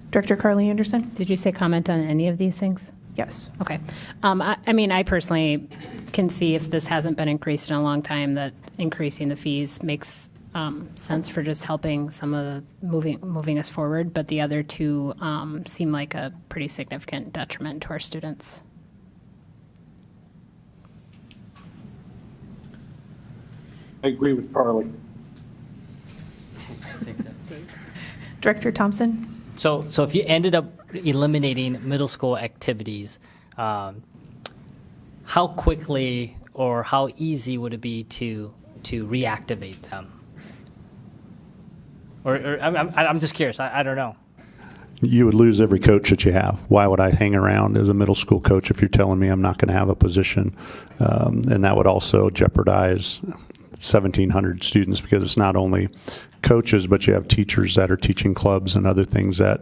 Director Carly Anderson? Did you say comment on any of these things? Yes. Okay. I personally can see if this hasn't been increased in a long time, that increasing the fees makes sense for just helping some of the moving us forward. But the other two seem like a pretty significant detriment to our students. I agree with Carly. Director Thompson? So if you ended up eliminating middle school activities, how quickly or how easy would it be to reactivate them? Or I'm just curious. I don't know. You would lose every coach that you have. Why would I hang around as a middle school coach if you're telling me I'm not going to have a position? And that would also jeopardize 1,700 students, because it's not only coaches, but you have teachers that are teaching clubs and other things that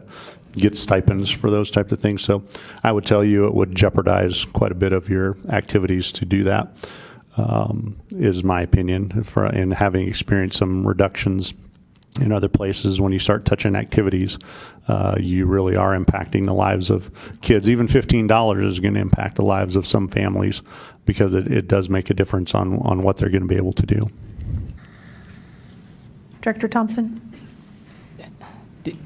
get stipends for those types of things. So I would tell you it would jeopardize quite a bit of your activities to do that, is my opinion, and having experienced some reductions in other places. When you start touching activities, you really are impacting the lives of kids. Even $15 is going to impact the lives of some families, because it does make a difference on what they're going to be able to do. Director Thompson?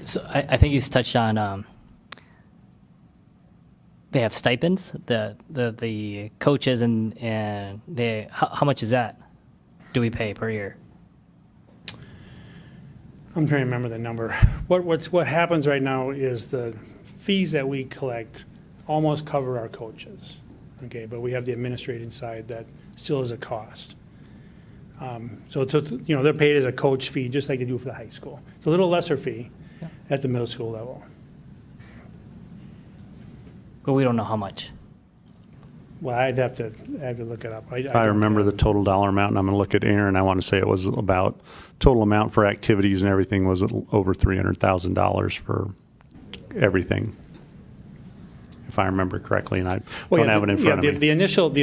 So I think you touched on They have stipends, the coaches, and they, how much is that? Do we pay per year? I'm trying to remember the number. What happens right now is the fees that we collect almost cover our coaches, okay? But we have the administrative side that still is a cost. So, they're paid as a coach fee, just like they do for the high school. It's a little lesser fee at the middle school level. But we don't know how much. Well, I'd have to look it up. I remember the total dollar amount, and I'm going to look at Aaron. I want to say it was about, total amount for activities and everything was over $300,000 for everything, if I remember correctly, and I don't have it in front of me. The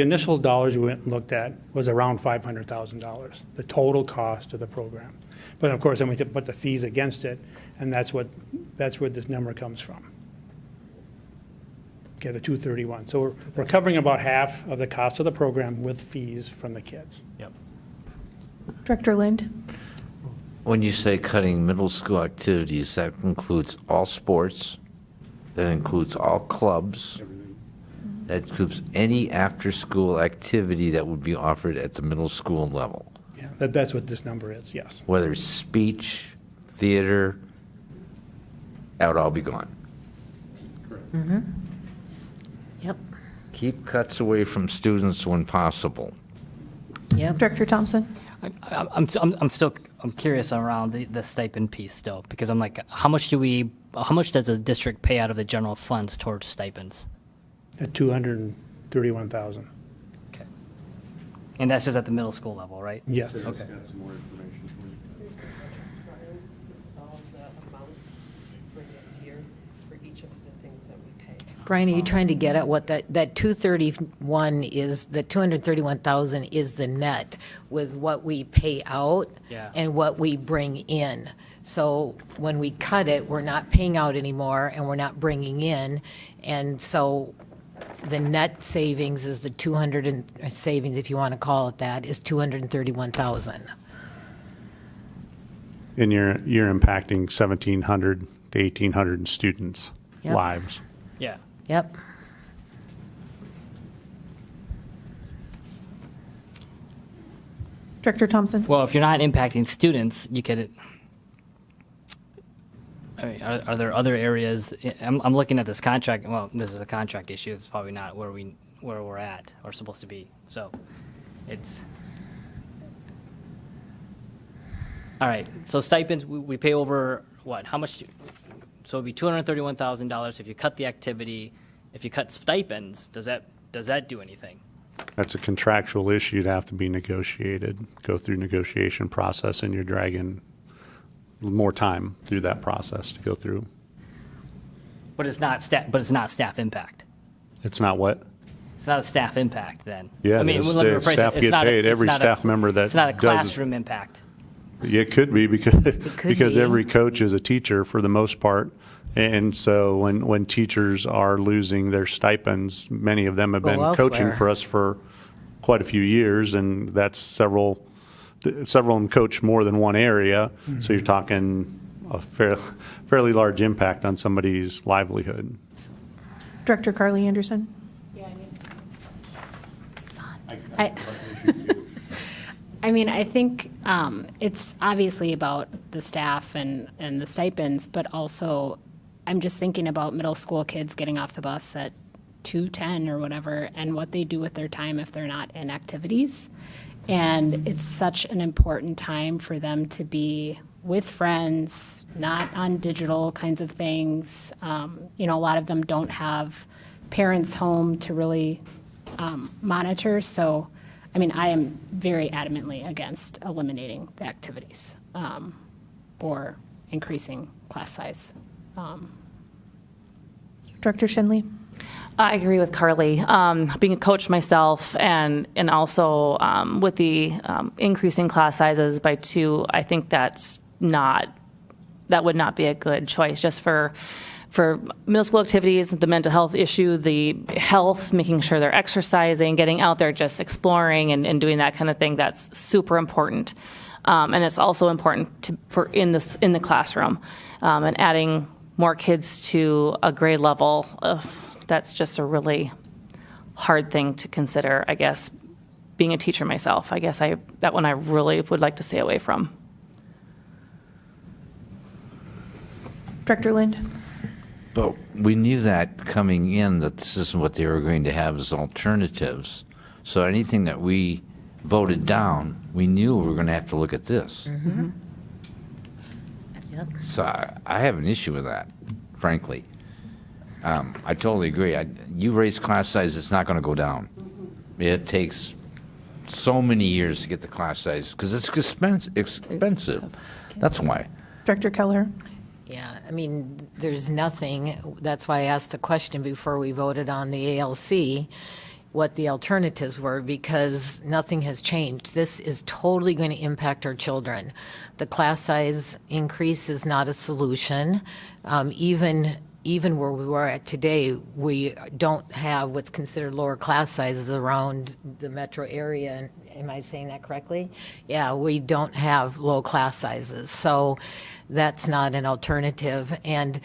initial dollars we went and looked at was around $500,000, the total cost of the program. But of course, then we put the fees against it, and that's where this number comes from. Okay, the 231. So we're covering about half of the cost of the program with fees from the kids. Yep. Director Lind? When you say cutting middle school activities, that includes all sports, that includes all clubs, that includes any after-school activity that would be offered at the middle school level, Yeah, that's what this number is, yes. whether it's speech, theater, that would all be gone. Yep, Keep cuts away from students when possible. yep. Director Thompson? I'm curious around the stipend piece still, because I'm like, how much does the district pay out of the general funds towards stipends? At 231,000. Okay. And that's just at the middle school level, right? Yes. Okay. Here's the budget, Brian. This is all of the amounts for this year for each of the things that we pay. Brian, are you trying to get at what that 231 is, the 231,000 is the net with what we pay out Yeah. and what we bring in? So when we cut it, we're not paying out anymore and we're not bringing in. And so the net savings is the 200 and savings, if you want to call it that, is 231,000. And you're impacting 1,700 to 1,800 students' Yep. lives. Yeah. Yep. Director Thompson? Well, if you're not impacting students, you could. I mean, are there other areas? I'm looking at this contract. Well, this is a contract issue. It's probably not where we're at or supposed to be. So, it's all right. So stipends, we pay over what? How much? So it'd be $231,000 if you cut the activity. If you cut stipends, does that do anything? That's a contractual issue to have to be negotiated, go through negotiation process, and you're dragging more time through that process to go through. But it's not staff. But it's not staff impact. It's not what? It's not a staff impact then. Yeah, I mean, it is. let me The rephrase it. staff It's get not paid. it's Every not staff member that it's not a does- classroom impact. It could be because could be. every coach is a teacher for the most part. And so when teachers are losing their stipends, many of them have been Go coaching elsewhere. for us for quite a few years, and that's several of them coach more than one area. So you're talking a fairly large impact on somebody's livelihood. Director Carly Anderson? I mean, I think it's obviously about the staff and the stipends, but also I'm just thinking about middle school kids getting off the bus at 2:10 or whatever, and what they do with their time if they're not in activities. And it's such an important time for them to be with friends, not on digital kinds of things. A lot of them don't have parents home to really monitor. So, I mean, I am very adamantly against eliminating the activities or increasing class size. Director Shinley? I agree with Carly. Being a coach myself and also with the increasing class sizes by 2, I think that would not be a good choice just for middle school activities, the mental health issue, the health, making sure they're exercising, getting out there, just exploring and doing that kind of thing. That's super important. And it's also important in the classroom and adding more kids to a grade level. that's just a really hard thing to consider, I guess, being a teacher myself. I guess that one I really would like to stay away from. Director Lind? But we knew that coming in, that this is what they were going to have as alternatives. So anything that we voted down, we knew we were going to have to look at this. Yep. So I have an issue with that, frankly. I totally agree. You raise class size, it's not going to go down. It takes so many years to get the class size because it's expensive. That's why. Director Kelleher? Yeah, I mean, there's nothing, that's why I asked the question before we voted on the ALC, what the alternatives were, because nothing has changed. This is totally going to impact our children. The class size increase is not a solution. Even where we were at today, we don't have what's considered lower class sizes around the metro area. Am I saying that correctly? Yeah, we don't have low class sizes, so that's not an alternative. And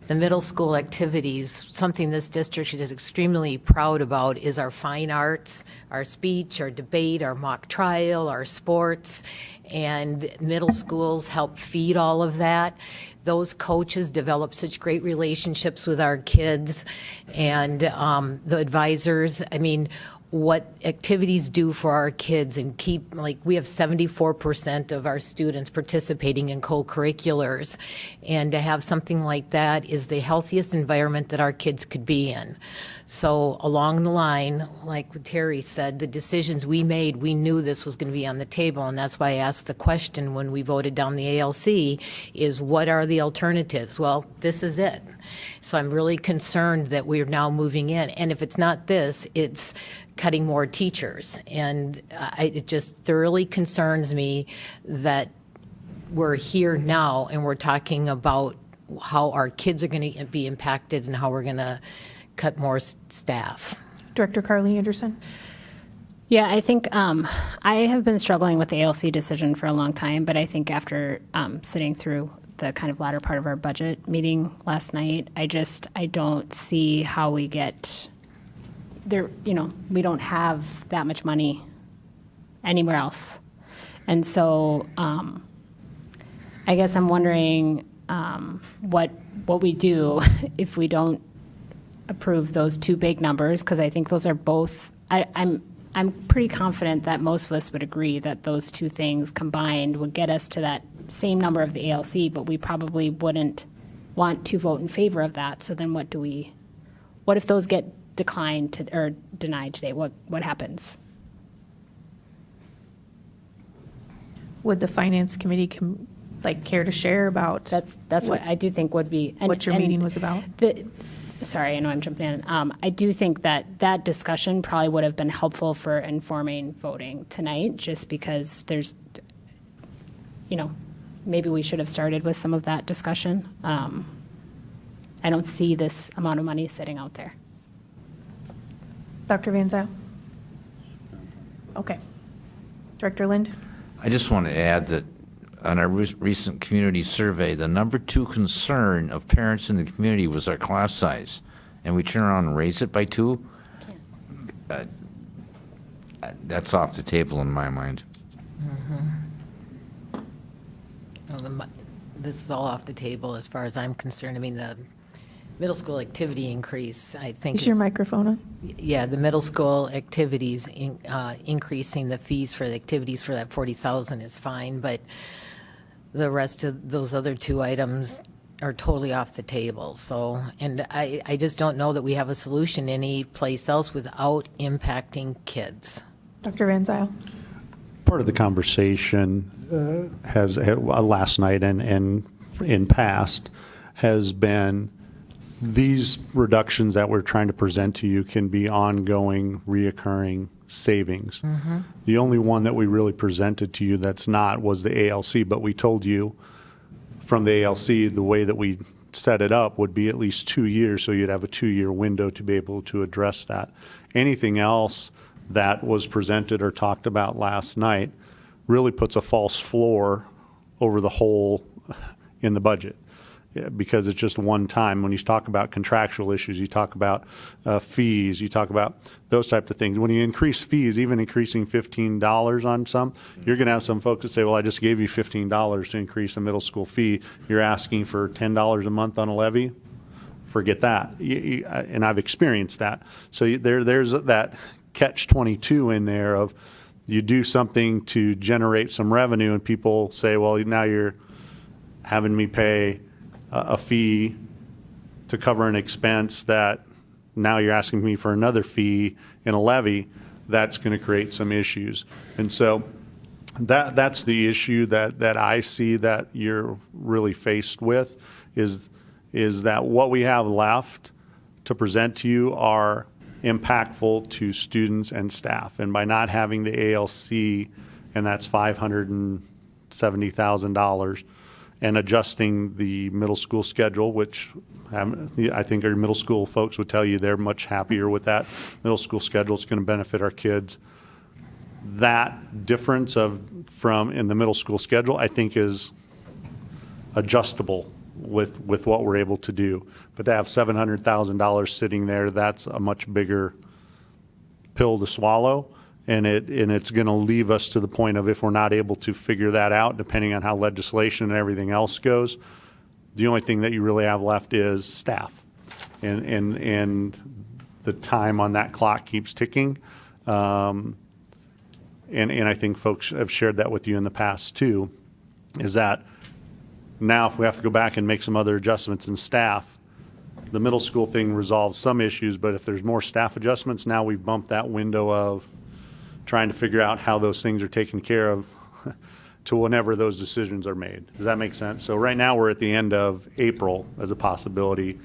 the middle school activities, something this district is extremely proud about is our fine arts, our speech, our debate, our mock trial, our sports, and middle schools help feed all of that. Those coaches develop such great relationships with our kids and the advisors. I mean, what activities do for our kids and keep, like, we have 74% of our students participating in co-curriculars, and to have something like that is the healthiest environment that our kids could be in. So along the line, like Terry said, the decisions we made, we knew this was going to be on the table, and that's why I asked the question when we voted down the ALC is what are the alternatives? Well, this is it. So I'm really concerned that we're now moving in, and if it's not this, it's cutting more teachers. And it just thoroughly concerns me that we're here now and we're talking about how our kids are going to be impacted and how we're going to cut more staff. Director Carly Anderson? Yeah, I think I have been struggling with the ALC decision for a long time, but I think after sitting through the kind of latter part of our budget meeting last night, I don't see how we get there. We don't have that much money anywhere else. And so I guess I'm wondering what we do if we don't approve those two big numbers, because I think those are both, I'm pretty confident that most of us would agree that those two things combined would get us to that same number of the ALC, but we probably wouldn't want to vote in favor of that. So then what if those get declined or denied today? What happens? Would the Finance Committee care to share about? That's what I do think would be. What your meeting was about? Sorry, I know I'm jumping in. I do think that discussion probably would have been helpful for informing voting tonight, just because there's, maybe we should have started with some of that discussion. I don't see this amount of money sitting out there. Dr. Van Zyl? Okay. Director Lind? I just want to add that on our recent community survey, the number 2 concern of parents in the community was our class size, and we turn around and raise it by 2. That's off the table in my mind. Well, this is all off the table as far as I'm concerned. I mean, the middle school activity increase, I think. Is your microphone on? Yeah, the middle school activities, increasing the fees for the activities for that 40,000 is fine, but the rest of those other 2 items are totally off the table. So, and I just don't know that we have a solution any place else without impacting kids. Dr. Van Zyl? Part of the conversation has last night and in past has been these reductions that we're trying to present to you can be ongoing, reoccurring savings. The only one that we really presented to you that's not was the ALC, but we told you from the ALC the way that we set it up would be at least 2 years, so you'd have a 2-year window to be able to address that. Anything else that was presented or talked about last night really puts a false floor over the hole in the budget. because it's just one time. When you talk about contractual issues, you talk about fees, you talk about those types of things. When you increase fees, even increasing $15 on some, you're going to have some folks that say, well, I just gave you $15 to increase a middle school fee. You're asking for $10 a month on a levy? Forget that. And I've experienced that. So there's that catch-22 in there of you do something to generate some revenue and people say, well, now you're having me pay a fee to cover an expense that now you're asking me for another fee in a levy. That's going to create some issues. And so that's the issue that I see that you're really faced with is that what we have left to present to you are impactful to students and staff. And by not having the ALC, and that's $570,000, and adjusting the middle school schedule, which I think our middle school folks would tell you they're much happier with that. Middle school schedule is going to benefit our kids. That difference from in the middle school schedule, I think, is adjustable with what we're able to do. But to have $700,000 sitting there, that's a much bigger pill to swallow. And it's going to leave us to the point of if we're not able to figure that out, depending on how legislation and everything else goes, the only thing that you really have left is staff. And the time on that clock keeps ticking. And I think folks have shared that with you in the past too, is that now if we have to go back and make some other adjustments in staff, the middle school thing resolves some issues, but if there's more staff adjustments, now we've bumped that window of trying to figure out how those things are taken care of to whenever those decisions are made. Does that make sense? So right now we're at the end of April as a possibility.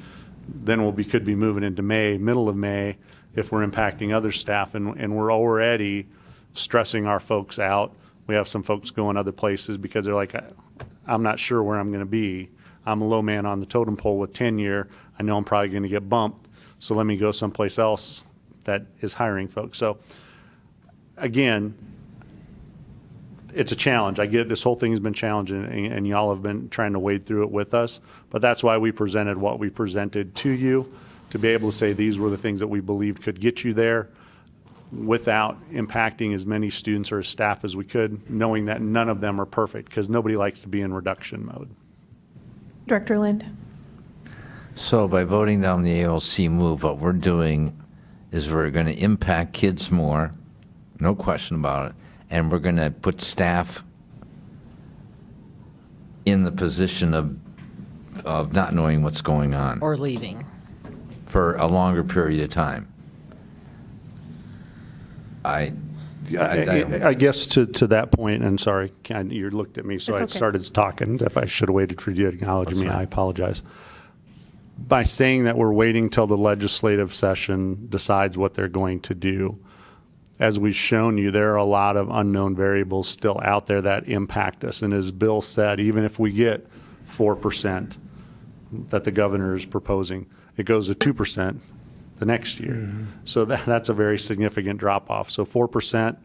Then could be moving into May, middle of May, if we're impacting other staff, and we're already stressing our folks out. We have some folks going other places because they're like, I'm not sure where I'm going to be. I'm a low man on the totem pole with tenure. I know I'm probably going to get bumped, so let me go someplace else that is hiring folks. So again, it's a challenge. I get it. This whole thing has been challenging, and y'all have been trying to wade through it with us. But that's why we presented what we presented to you, to be able to say these were the things that we believed could get you there without impacting as many students or staff as we could, knowing that none of them are perfect, because nobody likes to be in reduction mode. Director Lind. So by voting down the ALC move, what we're doing is we're going to impact kids more, no question about it, and we're going to put staff in the position of not knowing what's going on Or leaving. for a longer period of time. I guess to that point, and sorry, you looked at me, so It's I okay. started talking. If I should have waited for you to acknowledge That's me, fine. I apologize. By saying that we're waiting till the legislative session decides what they're going to do, as we've shown you, there are a lot of unknown variables still out there that impact us. And as Bill said, even if we get 4% that the governor is proposing, it goes to 2% the next year. Mm-hmm. So that's a very significant drop off. So 4%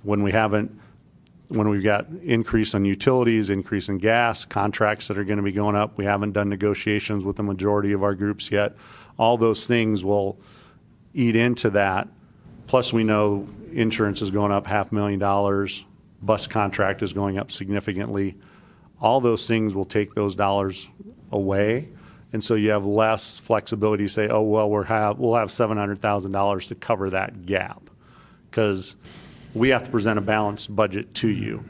when we've got increase on utilities, increase in gas, contracts that are going to be going up. We haven't done negotiations with the majority of our groups yet. All those things will eat into that. Plus we know insurance is going up $500,000. Bus contract is going up significantly. All those things will take those dollars away. And so you have less flexibility to say, oh, well, we'll have $700,000 to cover that gap, because we have to present a balanced budget to you.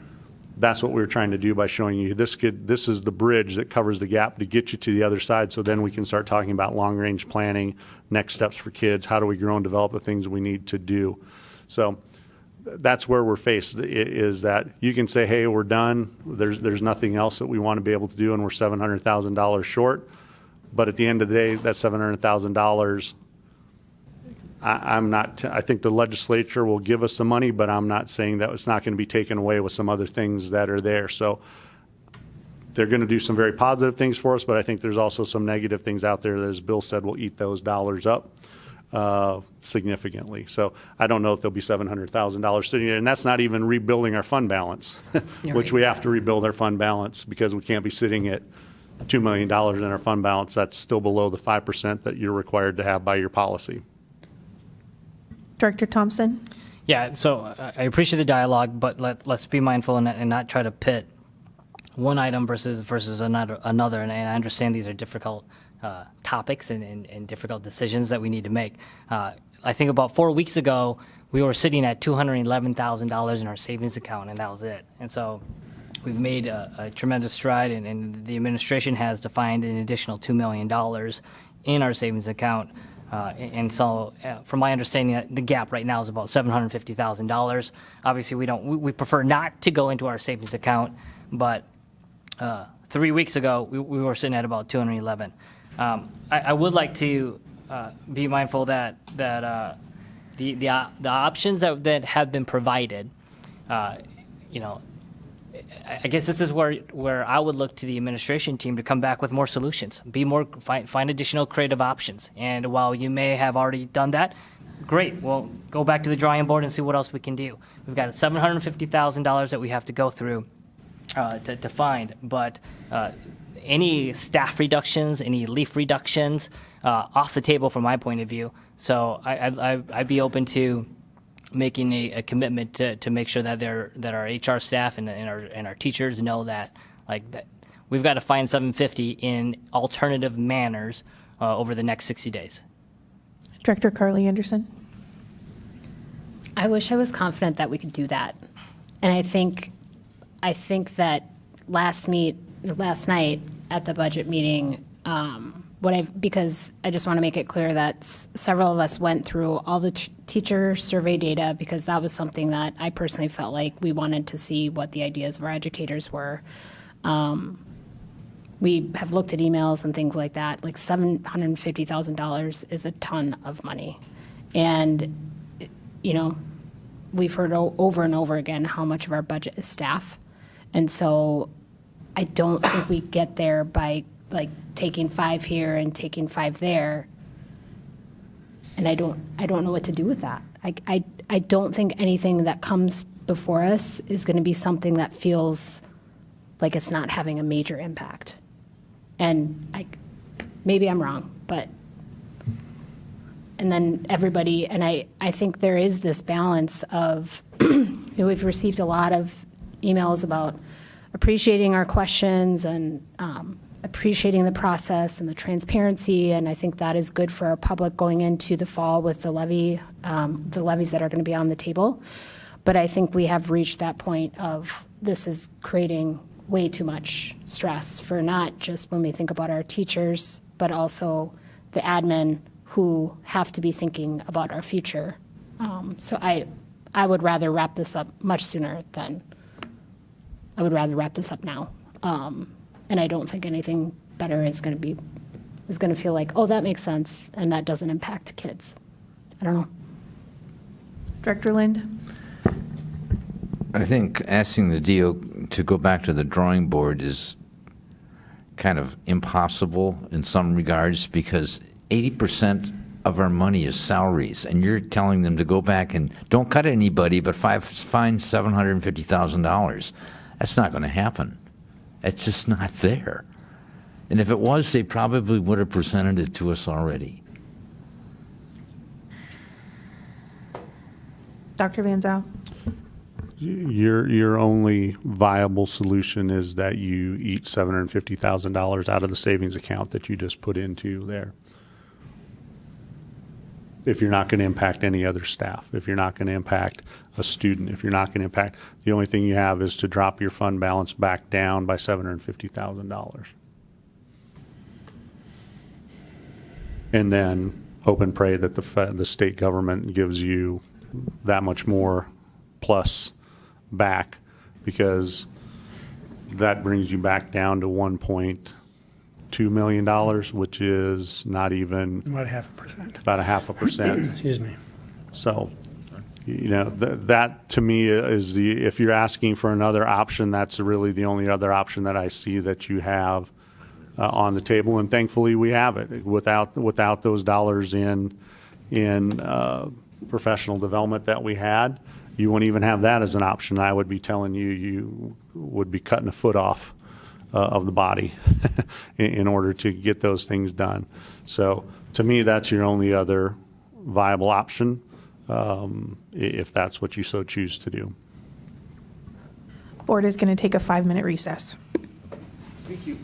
That's what we were trying to do by showing you this is the bridge that covers the gap to get you to the other side, so then we can start talking about long-range planning, next steps for kids, how do we grow and develop the things we need to do. So that's where we're faced, is that you can say, hey, we're done, there's nothing else that we want to be able to do, and we're $700,000 short. But at the end of the day, that $700,000, I think the legislature will give us some money, but I'm not saying that it's not going to be taken away with some other things that are there. So they're going to do some very positive things for us, but I think there's also some negative things out there that, as Bill said, will eat those dollars up significantly. So I don't know if there'll be $700,000 sitting there, and that's not even rebuilding our fund balance, which we have to rebuild our fund balance because we can't be sitting at $2 million in our fund balance, that's still below the 5% that you're required to have by your policy. Director Thompson? Yeah, so I appreciate the dialogue, but let's be mindful and not try to pit one item versus another. And I understand these are difficult topics and difficult decisions that we need to make. I think about 4 weeks ago, we were sitting at $211,000 in our savings account, and that was it. And so we've made a tremendous stride, and the administration has defined an additional $2 million in our savings account. And so, from my understanding, the gap right now is about $750,000. Obviously, we prefer not to go into our savings account, but 3 weeks ago we were sitting at about 211. I would like to be mindful that the options that have been provided, I guess this is where I would look to the administration team to come back with more solutions, find additional creative options. And while you may have already done that, great. Well, go back to the drawing board and see what else we can do. We've got $750,000 that we have to go through to find, but any staff reductions, any leaf reductions, off the table from my point of view. So I'd be open to making a commitment to make sure that our HR staff and our teachers know that we've got to find 750 in alternative manners over the next 60 days. Director Carly Anderson? I wish I was confident that we could do that. And I think that last night at the budget meeting, because I just want to make it clear that several of us went through all the teacher survey data, because that was something that I personally felt like we wanted to see what the ideas of our educators were. We have looked at emails and things like that. Like $750,000 is a ton of money. And, we've heard over and over again how much of our budget is staff. And so I don't think we get there by taking 5 here and taking 5 there. And I don't know what to do with that. I don't think anything that comes before us is going to be something that feels like it's not having a major impact. And maybe I'm wrong, but and then everybody, and I think there is this balance of we've received a lot of emails about appreciating our questions and appreciating the process and the transparency, and I think that is good for our public going into the fall with the levies that are going to be on the table. But I think we have reached that point of this is creating way too much stress for not just when we think about our teachers, but also the admin who have to be thinking about our future. So I would rather wrap this up much sooner than I would rather wrap this up now. And I don't think anything better is going to feel like, oh, that makes sense, and that doesn't impact kids. I don't know. Director Lind? I think asking the DO to go back to the drawing board is kind of impossible in some regards, because 80% of our money is salaries, and you're telling them to go back and don't cut anybody, but find $750,000. That's not going to happen. It's just not there. And if it was, they probably would have presented it to us already. Dr. Van Zyl? Your only viable solution is that you eat $750,000 out of the savings account that you just put into there. If you're not going to impact any other staff, if you're not going to impact a student, if you're not going to impact, the only thing you have is to drop your fund balance back down by $750,000. And then hope and pray that the state government gives you that much more plus back, because that brings you back down to $1.2 million, which is not even About 0.5%. about 0.5%. Excuse me. So, that to me is if you're asking for another option, that's really the only other option that I see that you have on the table. And thankfully we have it. Without those dollars in professional development that we had, you wouldn't even have that as an option. I would be telling you would be cutting a foot off of the body in order to get those things done. So to me, that's your only other viable option, if that's what you so choose to do. Board is going to take a 5-minute recess. Thank you.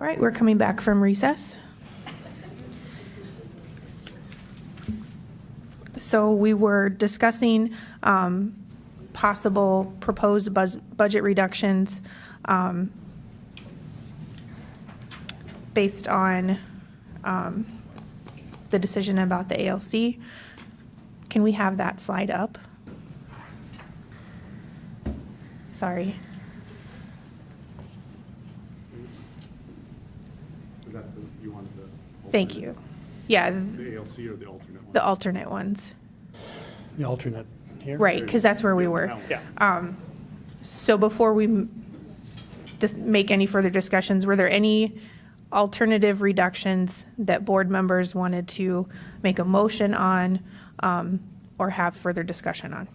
All right, we're coming back from recess. So we were discussing possible proposed budget reductions based on the decision about the ALC. Can we have that slide up? Sorry. You wanted the Thank you. Yeah, the ALC or the alternate one? the alternate ones. The alternate here. Right, because that's where we were. Yeah. So before we just make any further discussions, were there any alternative reductions that board members wanted to make a motion on or have further discussion on?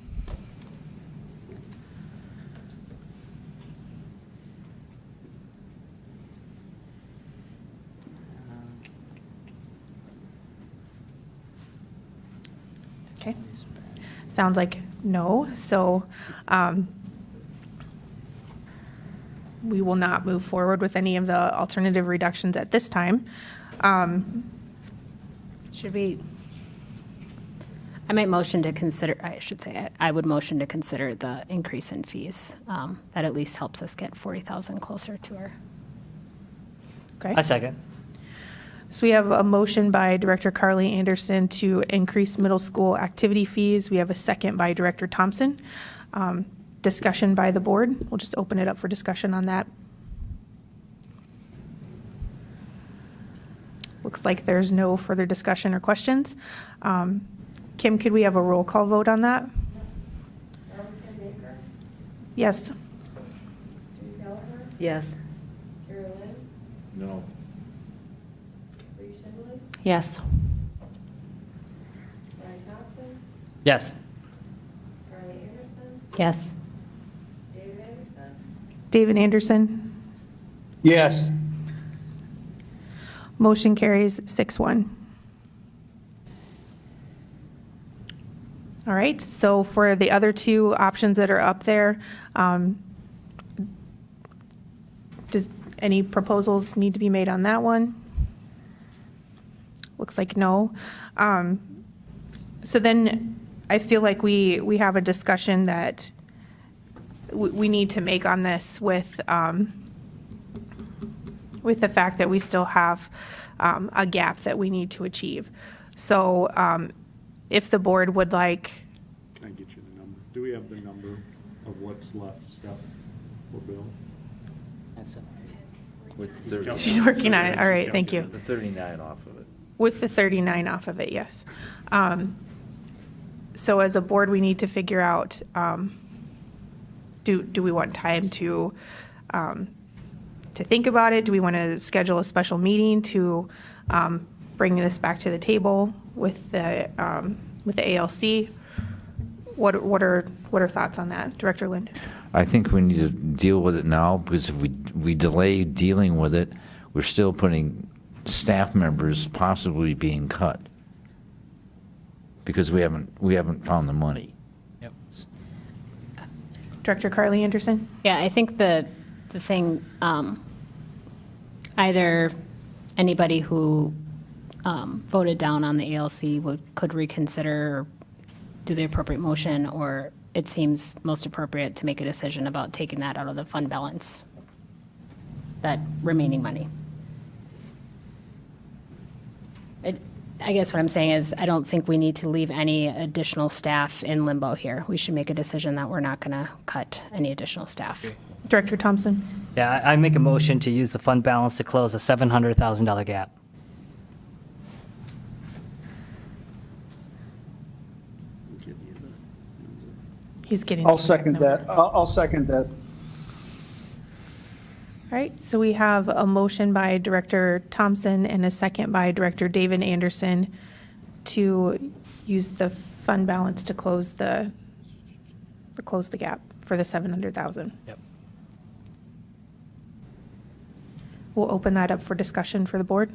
Okay. Sounds like no, so we will not move forward with any of the alternative reductions at this time. Should we, I might motion to consider, I should say, I would motion to consider the increase in fees. That at least helps us get 40,000 closer to our. Okay. I second. So we have a motion by Director Carly Anderson to increase middle school activity fees. We have a second by Director Thompson. Discussion by the board. We'll just open it up for discussion on that. Looks like there's no further discussion or questions. Kim, could we have a roll call vote on that? Yes. Yes. No. Yes. Yes. Yes. David Anderson. Yes. Motion carries 6-1. All right, so for the other two options that are up there, does any proposals need to be made on that one? Looks like no. So then I feel like we have a discussion that we need to make on this with the fact that we still have a gap that we need to achieve. So if the board would like. Can I get you the number? Do we have the number of what's left, Steph or Bill? With 30, She's working on it. All right, thank you. the 39 off of it. With the 39 off of it, yes. So as a board, we need to figure out, do we want time to think about it? Do we want to schedule a special meeting to bring this back to the table with the ALC? What are thoughts on that, Director Lind? I think we need to deal with it now, because if we delay dealing with it, we're still putting staff members possibly being cut because we haven't found the money. Yep. Director Carly Anderson? Yeah, I think the thing, either anybody who voted down on the ALC could reconsider or do the appropriate motion, or it seems most appropriate to make a decision about taking that out of the fund balance, that remaining money. I guess what I'm saying is I don't think we need to leave any additional staff in limbo here. We should make a decision that we're not going to cut any additional staff. Director Thompson? Yeah, I make a motion to use the fund balance to close a $700,000 gap. He's getting. I'll the exact second number. that. I'll second that. All right, so we have a motion by Director Thompson and a second by Director David Anderson to use the fund balance to close the gap for the 700,000. Yep. We'll open that up for discussion for the board.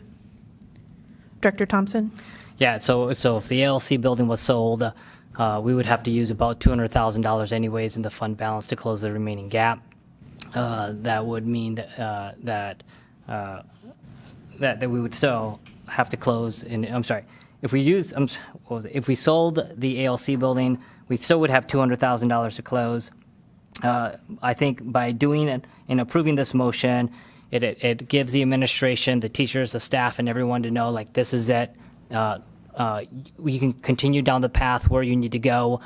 Director Thompson? Yeah, so if the ALC building was sold, we would have to use about $200,000 anyways in the fund balance to close the remaining gap. That would mean that that we would still have to close. And I'm sorry, if we use, what was it? If we sold the ALC building, we still would have $200,000 to close. I think by doing it and approving this motion, it gives the administration, the teachers, the staff, and everyone to know, like, this is it. You can continue down the path where you need to go.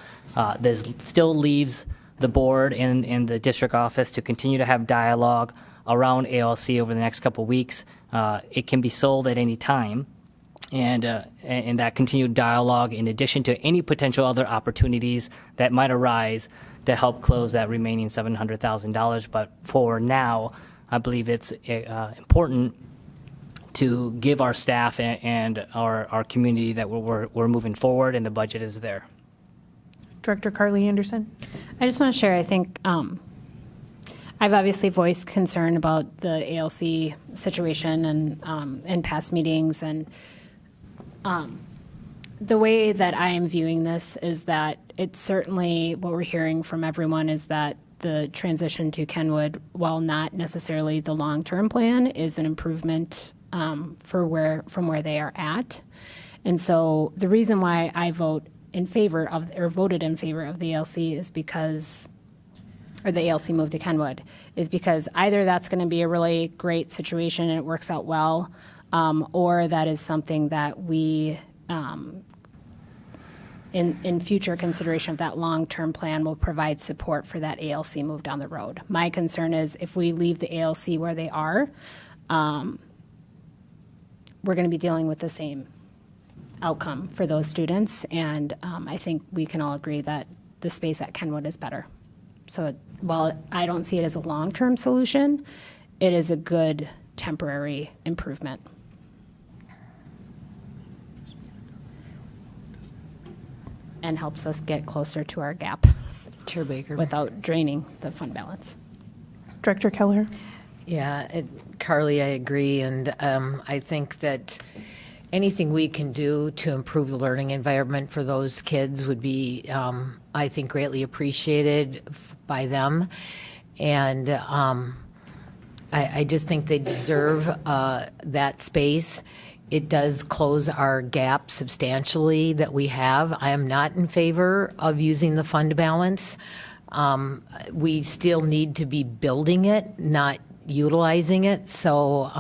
This still leaves the board and the district office to continue to have dialogue around ALC over the next couple of weeks. It can be sold at any time. And that continued dialogue, in addition to any potential other opportunities that might arise to help close that remaining $700,000. But for now, I believe it's important to give our staff and our community that we're moving forward, and the budget is there. Director Carly Anderson. I just want to share, I think I've obviously voiced concern about the ALC situation and in past meetings, and the way that I am viewing this is that it's certainly what we're hearing from everyone is that the transition to Kenwood, while not necessarily the long-term plan, is an improvement from where they are at. And so the reason why I voted in favor of the ALC is because, or the ALC move to Kenwood, is because either that's going to be a really great situation and it works out well, or that is something that we, in future consideration of that long-term plan, will provide support for that ALC move down the road. My concern is if we leave the ALC where they are, we're going to be dealing with the same outcome for those students, and I think we can all agree that the space at Kenwood is better. So while I don't see it as a long-term solution, it is a good temporary improvement. And helps us get closer to our gap Chair Baker. without draining the fund balance. Director Kelleher. Yeah, Carly, I agree, and I think that anything we can do to improve the learning environment for those kids would be, I think, greatly appreciated by them. And I just think they deserve that space. It does close our gap substantially that we have. I am not in favor of using the fund balance. We still need to be building it, not utilizing it. So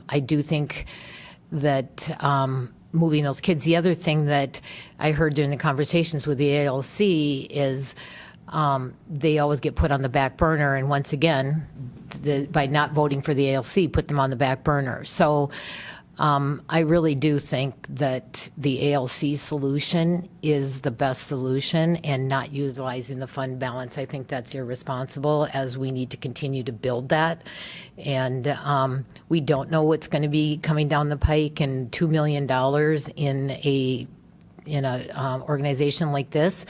I do think that moving those kids. The other thing that I heard during the conversations with the ALC is they always get put on the back burner. And once again, by not voting for the ALC, put them on the back burner. So I really do think that the ALC solution is the best solution, and not utilizing the fund balance. I think that's irresponsible, as we need to continue to build that. And we don't know what's going to be coming down the pike, and $2 million in a organization like this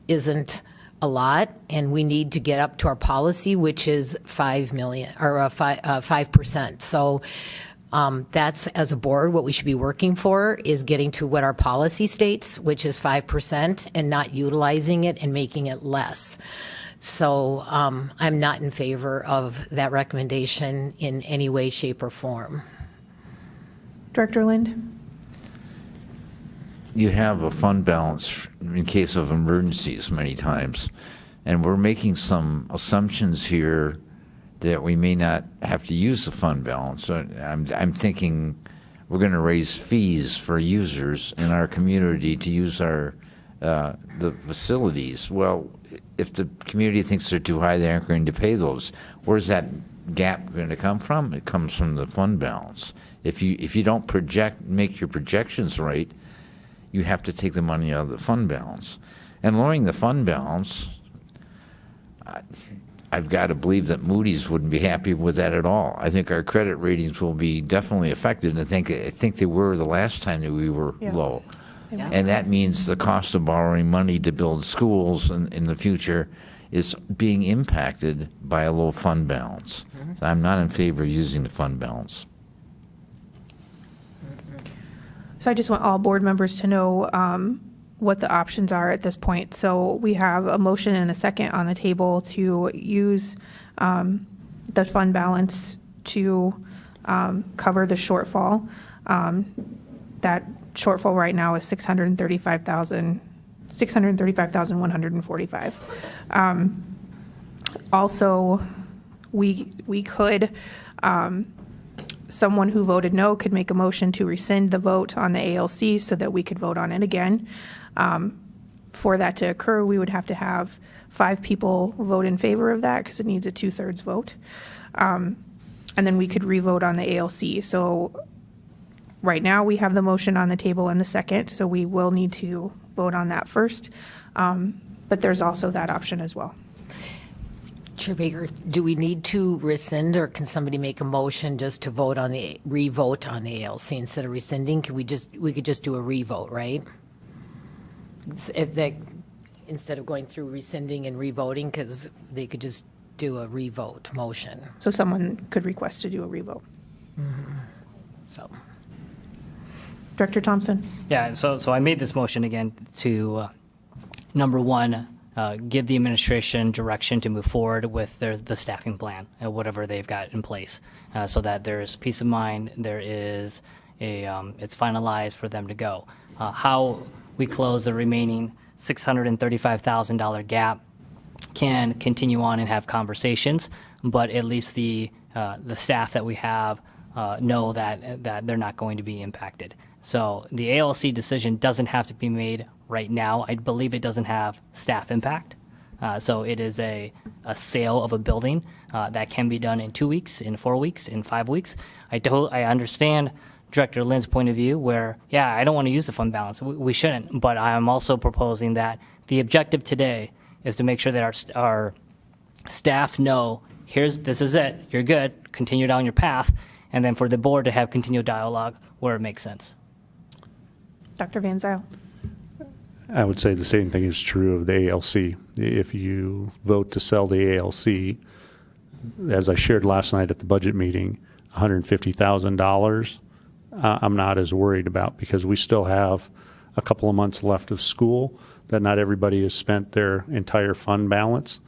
isn't a lot, and we need to get up to our policy, which is 5 million or 5%. So that's, as a board, what we should be working for is getting to what our policy states, which is 5%, and not utilizing it and making it less. So I'm not in favor of that recommendation in any way, shape, or form. Director Lind. You have a fund balance in case of emergencies many times, and we're making some assumptions here that we may not have to use the fund balance. So I'm thinking we're going to raise fees for users in our community to use our the facilities. Well, if the community thinks they're too high, they aren't going to pay those. Where's that gap going to come from? It comes from the fund balance. If you don't make your projections right, you have to take the money out of the fund balance. And lowering the fund balance, I've got to believe that Moody's wouldn't be happy with that at all. I think our credit ratings will be definitely affected, and I think they were the last time that we were low. Yeah. And that means the cost of borrowing money to build schools in the future is being impacted by a low fund balance. So I'm not in favor of using the fund balance. So I just want all board members to know what the options are at this point. So we have a motion and a second on the table to use the fund balance to cover the shortfall. That shortfall right now is $635,145. Also, we could, someone who voted no could make a motion to rescind the vote on the ALC so that we could vote on it again. For that to occur, we would have to have 5 people vote in favor of that because it needs a 2/3 vote. And then we could re-vote on the ALC. So right now, we have the motion on the table and the second, so we will need to vote on that first. But there's also that option as well. Chair Baker, do we need to rescind, or can somebody make a motion just to vote on the, re-vote on the ALC instead of rescinding? We could just do a re-vote, right? If they, instead of going through rescinding and re-voting, because they could just do a re-vote motion. So someone could request to do a re-vote. So, Director Thompson? Yeah, so I made this motion again to, number one, give the administration direction to move forward with the staffing plan, whatever they've got in place, so that there's peace of mind, there is it's finalized for them to go. How we close the remaining $635,000 gap can continue on and have conversations, but at least the staff that we have know that they're not going to be impacted. So the ALC decision doesn't have to be made right now. I believe it doesn't have staff impact. So it is a sale of a building that can be done in 2 weeks, in 4 weeks, in 5 weeks. I understand Director Lynn's point of view where, yeah, I don't want to use the fund balance. We shouldn't. But I'm also proposing that the objective today is to make sure that our staff know, this is it, you're good, continue down your path, and then for the board to have continued dialogue where it makes sense. Dr. Van Zyl? I would say the same thing is true of the ALC. If you vote to sell the ALC, as I shared last night at the budget meeting, $150,000, I'm not as worried about, because we still have a couple of months left of school that not everybody has spent their entire fund balance.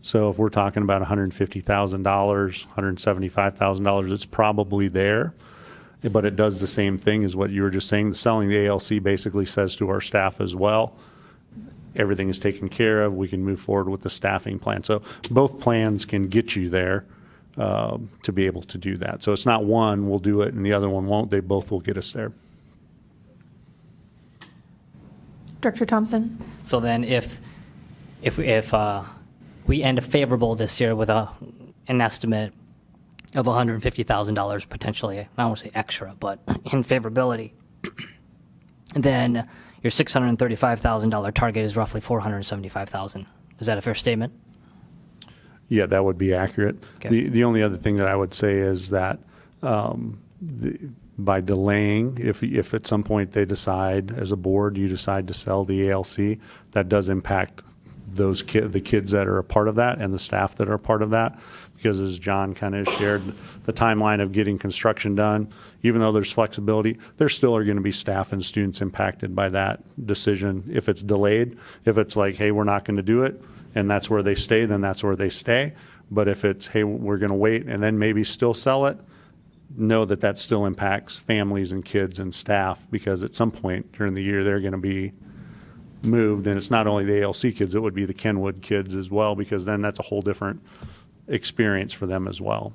So if we're talking about $150,000, $175,000, it's probably there. But it does the same thing as what you were just saying. Selling the ALC basically says to our staff as well, everything is taken care of. We can move forward with the staffing plan. So both plans can get you there to be able to do that. So it's not one will do it and the other one won't. They both will get us there. Director Thompson? So then if we end favorable this year with an estimate of $150,000 potentially, I don't want to say extra, but in favorability, then your $635,000 target is roughly $475,000. Is that a fair statement? Yeah, that would be accurate. Okay. The only other thing that I would say is that by delaying, if at some point they decide, as a board, you decide to sell the ALC, that does impact the kids that are a part of that and the staff that are a part of that. Because as John kind of shared, the timeline of getting construction done, even though there's flexibility, there still are going to be staff and students impacted by that decision. If it's delayed, if it's like, hey, we're not going to do it, and that's where they stay, then that's where they stay. But if it's, hey, we're going to wait and then maybe still sell it, know that that still impacts families and kids and staff, because at some point during the year they're going to be moved. And it's not only the ALC kids, it would be the Kenwood kids as well, because then that's a whole different experience for them as well.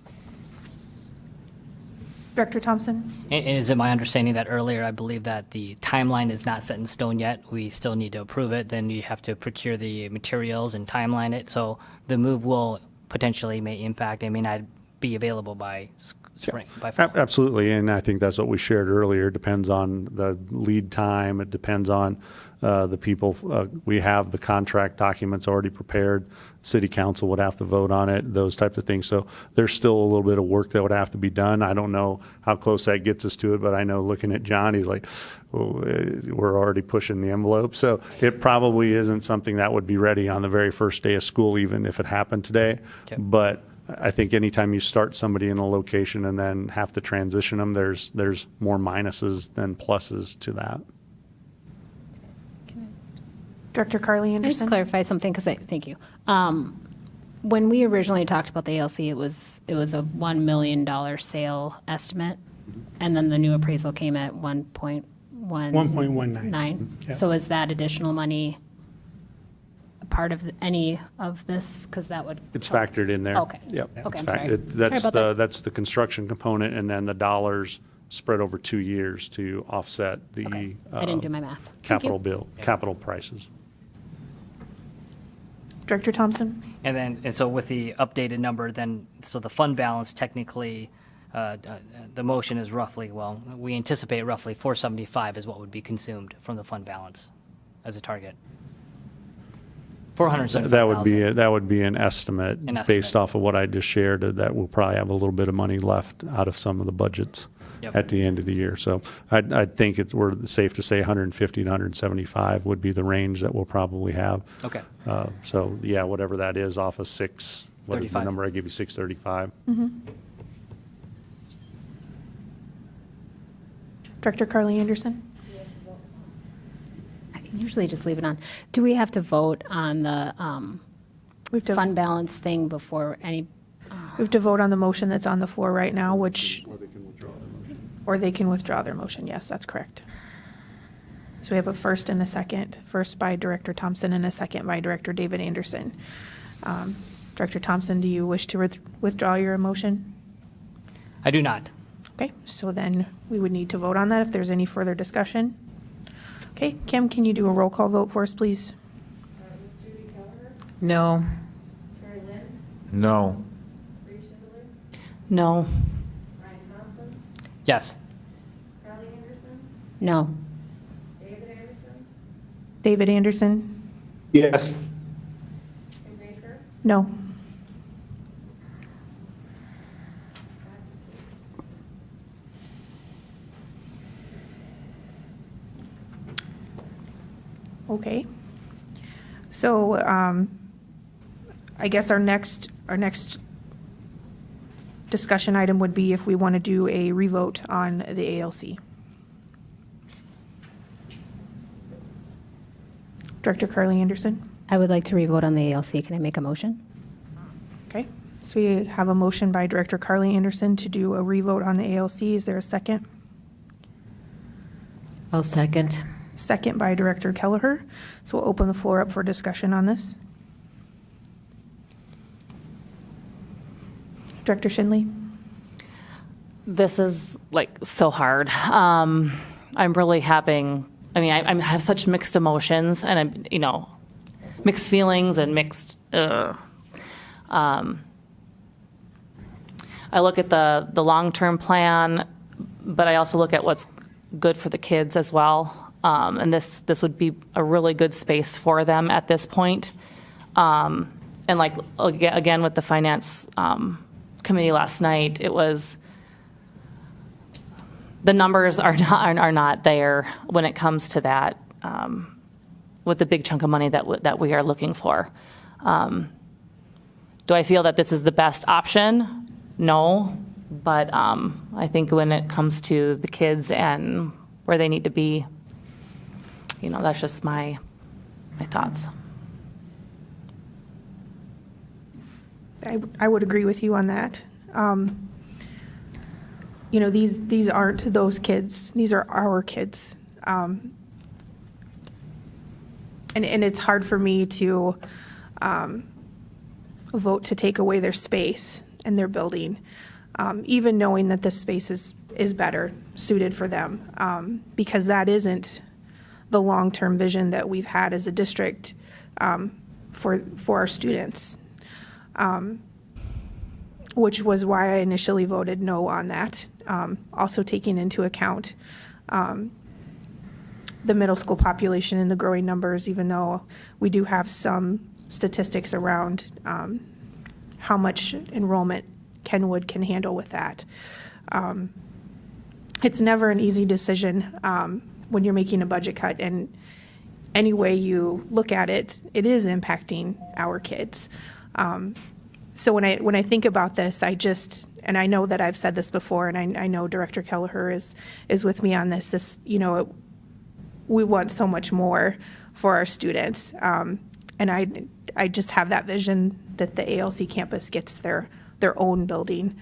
Director Thompson? And is it my understanding that earlier, I believe that the timeline is not set in stone yet? We still need to approve it. Then you have to procure the materials and timeline it. So the move will potentially may impact. It may not be available by spring, by fall. Absolutely, and I think that's what we shared earlier. It depends on the lead time. It depends on the people. We have the contract documents already prepared. City council would have to vote on it, those types of things. So there's still a little bit of work that would have to be done. I don't know how close that gets us to it, but I know looking at John, he's like, oh, we're already pushing the envelope. So it probably isn't something that would be ready on the very first day of school, even if it happened today. Okay. But I think anytime you start somebody in a location and then have to transition them, there's more minuses than pluses to that. Director Carly Can I just Anderson? clarify something? Thank you. When we originally talked about the ALC, it was a $1 million sale estimate, and then the new appraisal came at 1.19. 1.19. Yeah. So is that additional money a part of any of this? Because that would. It's factored in there. Okay. Yep. Okay, It's I'm fac- sorry. That's Sorry about that. that's the construction component, and then the dollars spread over 2 years to offset the Okay. I didn't do my math. Thank capital you. bill, capital prices. Director Thompson? And so with the updated number, then, so the fund balance technically, the motion is roughly, well, we anticipate roughly 475 is what would be consumed from the fund balance as a target. 475,000. That would be an estimate An based estimate. off of what I just shared, that we'll probably have a little bit of money left out of some of the budgets Yep. at the end of the year. So I think we're safe to say 150 to 175 would be the range that we'll probably have. Okay. So yeah, whatever that is off of what is the 35. number I give you, 635? Director Carly Anderson? I usually just leave it on. Do we have to vote on the We have to- fund balance thing before any? We have to vote on the motion that's on the floor right now, which, Or they can withdraw their motion. or they can withdraw their motion. Yes, that's correct. So we have a first and a second, first by Director Thompson and a second by Director David Anderson. Director Thompson, do you wish to withdraw your motion? I do not. Okay, so then we would need to vote on that if there's any further discussion. Okay, Kim, can you do a roll call vote for us, please? No. No. No. Yes. No. David Anderson? Yes. No. Okay. So I guess our next discussion item would be if we want to do a revote on the ALC. Director Carly Anderson? I would like to revote on the ALC. Can I make a motion? Okay, so we have a motion by Director Carly Anderson to do a revote on the ALC. Is there a second? I'll second. Second by Director Kelleher. So we'll open the floor up for discussion on this. Director Shinley? This is like so hard. I'm really having, I have such mixed emotions and mixed feelings and mixed, I look at the long-term plan, but I also look at what's good for the kids as well. And this would be a really good space for them at this point. And like, again, with the finance committee last night, it was, the numbers are not there when it comes to that, with the big chunk of money that we are looking for. Do I feel that this is the best option? No, but I think when it comes to the kids and where they need to be, that's just my thoughts. I would agree with you on that. These aren't those kids. These are our kids. And it's hard for me to vote to take away their space and their building, even knowing that this space is better suited for them, because that isn't the long-term vision that we've had as a district for our students, which was why I initially voted no on that. Also taking into account the middle school population and the growing numbers, even though we do have some statistics around how much enrollment Kenwood can handle with that. It's never an easy decision when you're making a budget cut, and any way you look at it, it is impacting our kids. So when I think about this, and I know that I've said this before, and I know Director Kelleher is with me on this. We want so much more for our students, and I just have that vision that the ALC campus gets their own building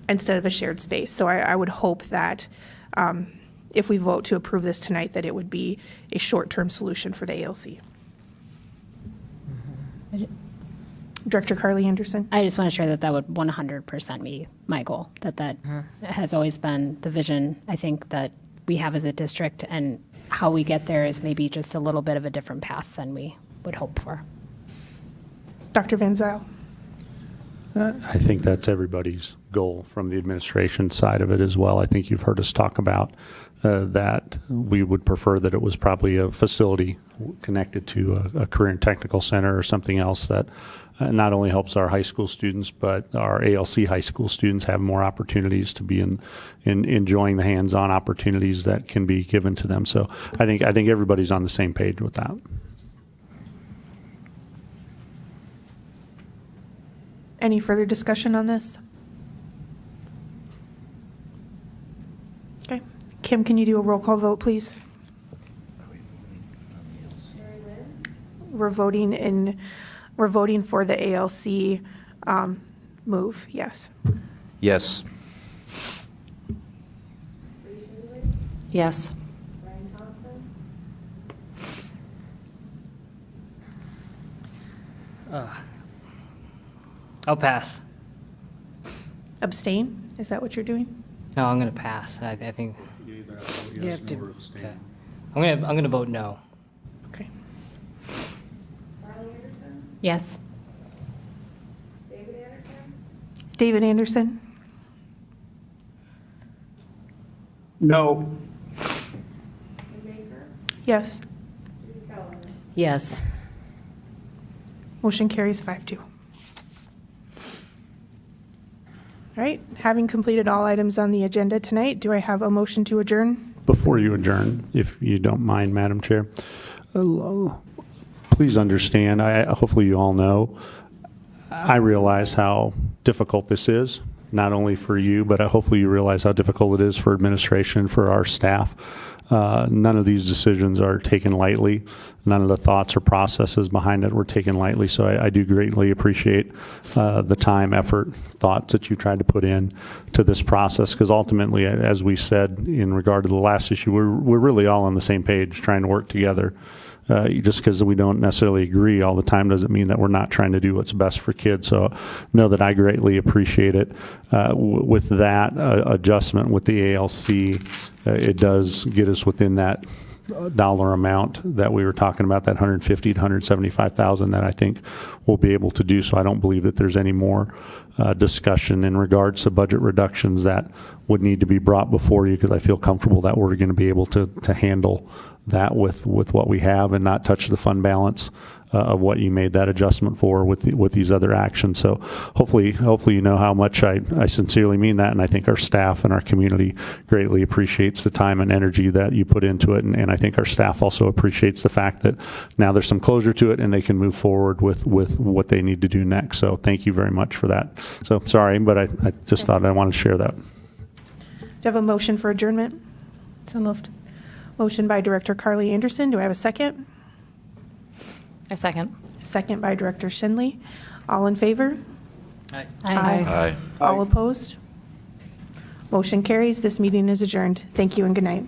instead of a shared space. So I would hope that if we vote to approve this tonight, that it would be a short-term solution for the ALC. Director Carly Anderson? I just want to share that that would 100% be my goal, that has always been the vision, I think, that we have as a district, and how we get there is maybe just a little bit of a different path than we would hope for. Dr. Van Zyl? I think that's everybody's goal from the administration side of it as well. I think you've heard us talk about that we would prefer that it was probably a facility connected to a career and technical center or something else that not only helps our high school students, but our ALC high school students have more opportunities to be in enjoying the hands-on opportunities that can be given to them. So I think everybody's on the same page with that. Any further discussion on this? Okay. Kim, can you do a roll call vote, please? We're voting for the ALC move, yes. Yes. Yes. I'll pass. Abstain? Is that what you're doing? No, I'm going to pass. I think You have to, I'm going to vote no. Okay. Yes. David Anderson? No. Yes. yes. Motion carries 5-2. All right, having completed all items on the agenda tonight, do I have a motion to adjourn? Before you adjourn, if you don't mind, Madam Chair, please understand, hopefully you all know, I realize how difficult this is, not only for you, but hopefully you realize how difficult it is for administration, for our staff. None of these decisions are taken lightly. None of the thoughts or processes behind it were taken lightly. So I do greatly appreciate the time, effort, thoughts that you tried to put in to this process. Because ultimately, as we said in regard to the last issue, we're really all on the same page, trying to work together. Just because we don't necessarily agree all the time doesn't mean that we're not trying to do what's best for kids. So know that I greatly appreciate it. With that adjustment with the ALC, it does get us within that dollar amount that we were talking about, that $150,000 to $175,000 that I think we'll be able to do. So I don't believe that there's any more discussion in regards to budget reductions that would need to be brought before you, because I feel comfortable that we're going to be able to handle that with what we have and not touch the fund balance of what you made that adjustment for with these other actions. So hopefully you know how much I sincerely mean that, and I think our staff and our community greatly appreciates the time and energy that you put into it, and I think our staff also appreciates the fact that now there's some closure to it and they can move forward with what they need to do next. So thank you very much for that. So sorry, but I just thought I wanted to share that. Do you have a motion for adjournment? So moved. Motion by Director Carly Anderson. Do I have a second? A second. Second by Director Shinley. All in favor? Aye. Aye. All opposed? Motion carries. This meeting is adjourned. Thank you and good night.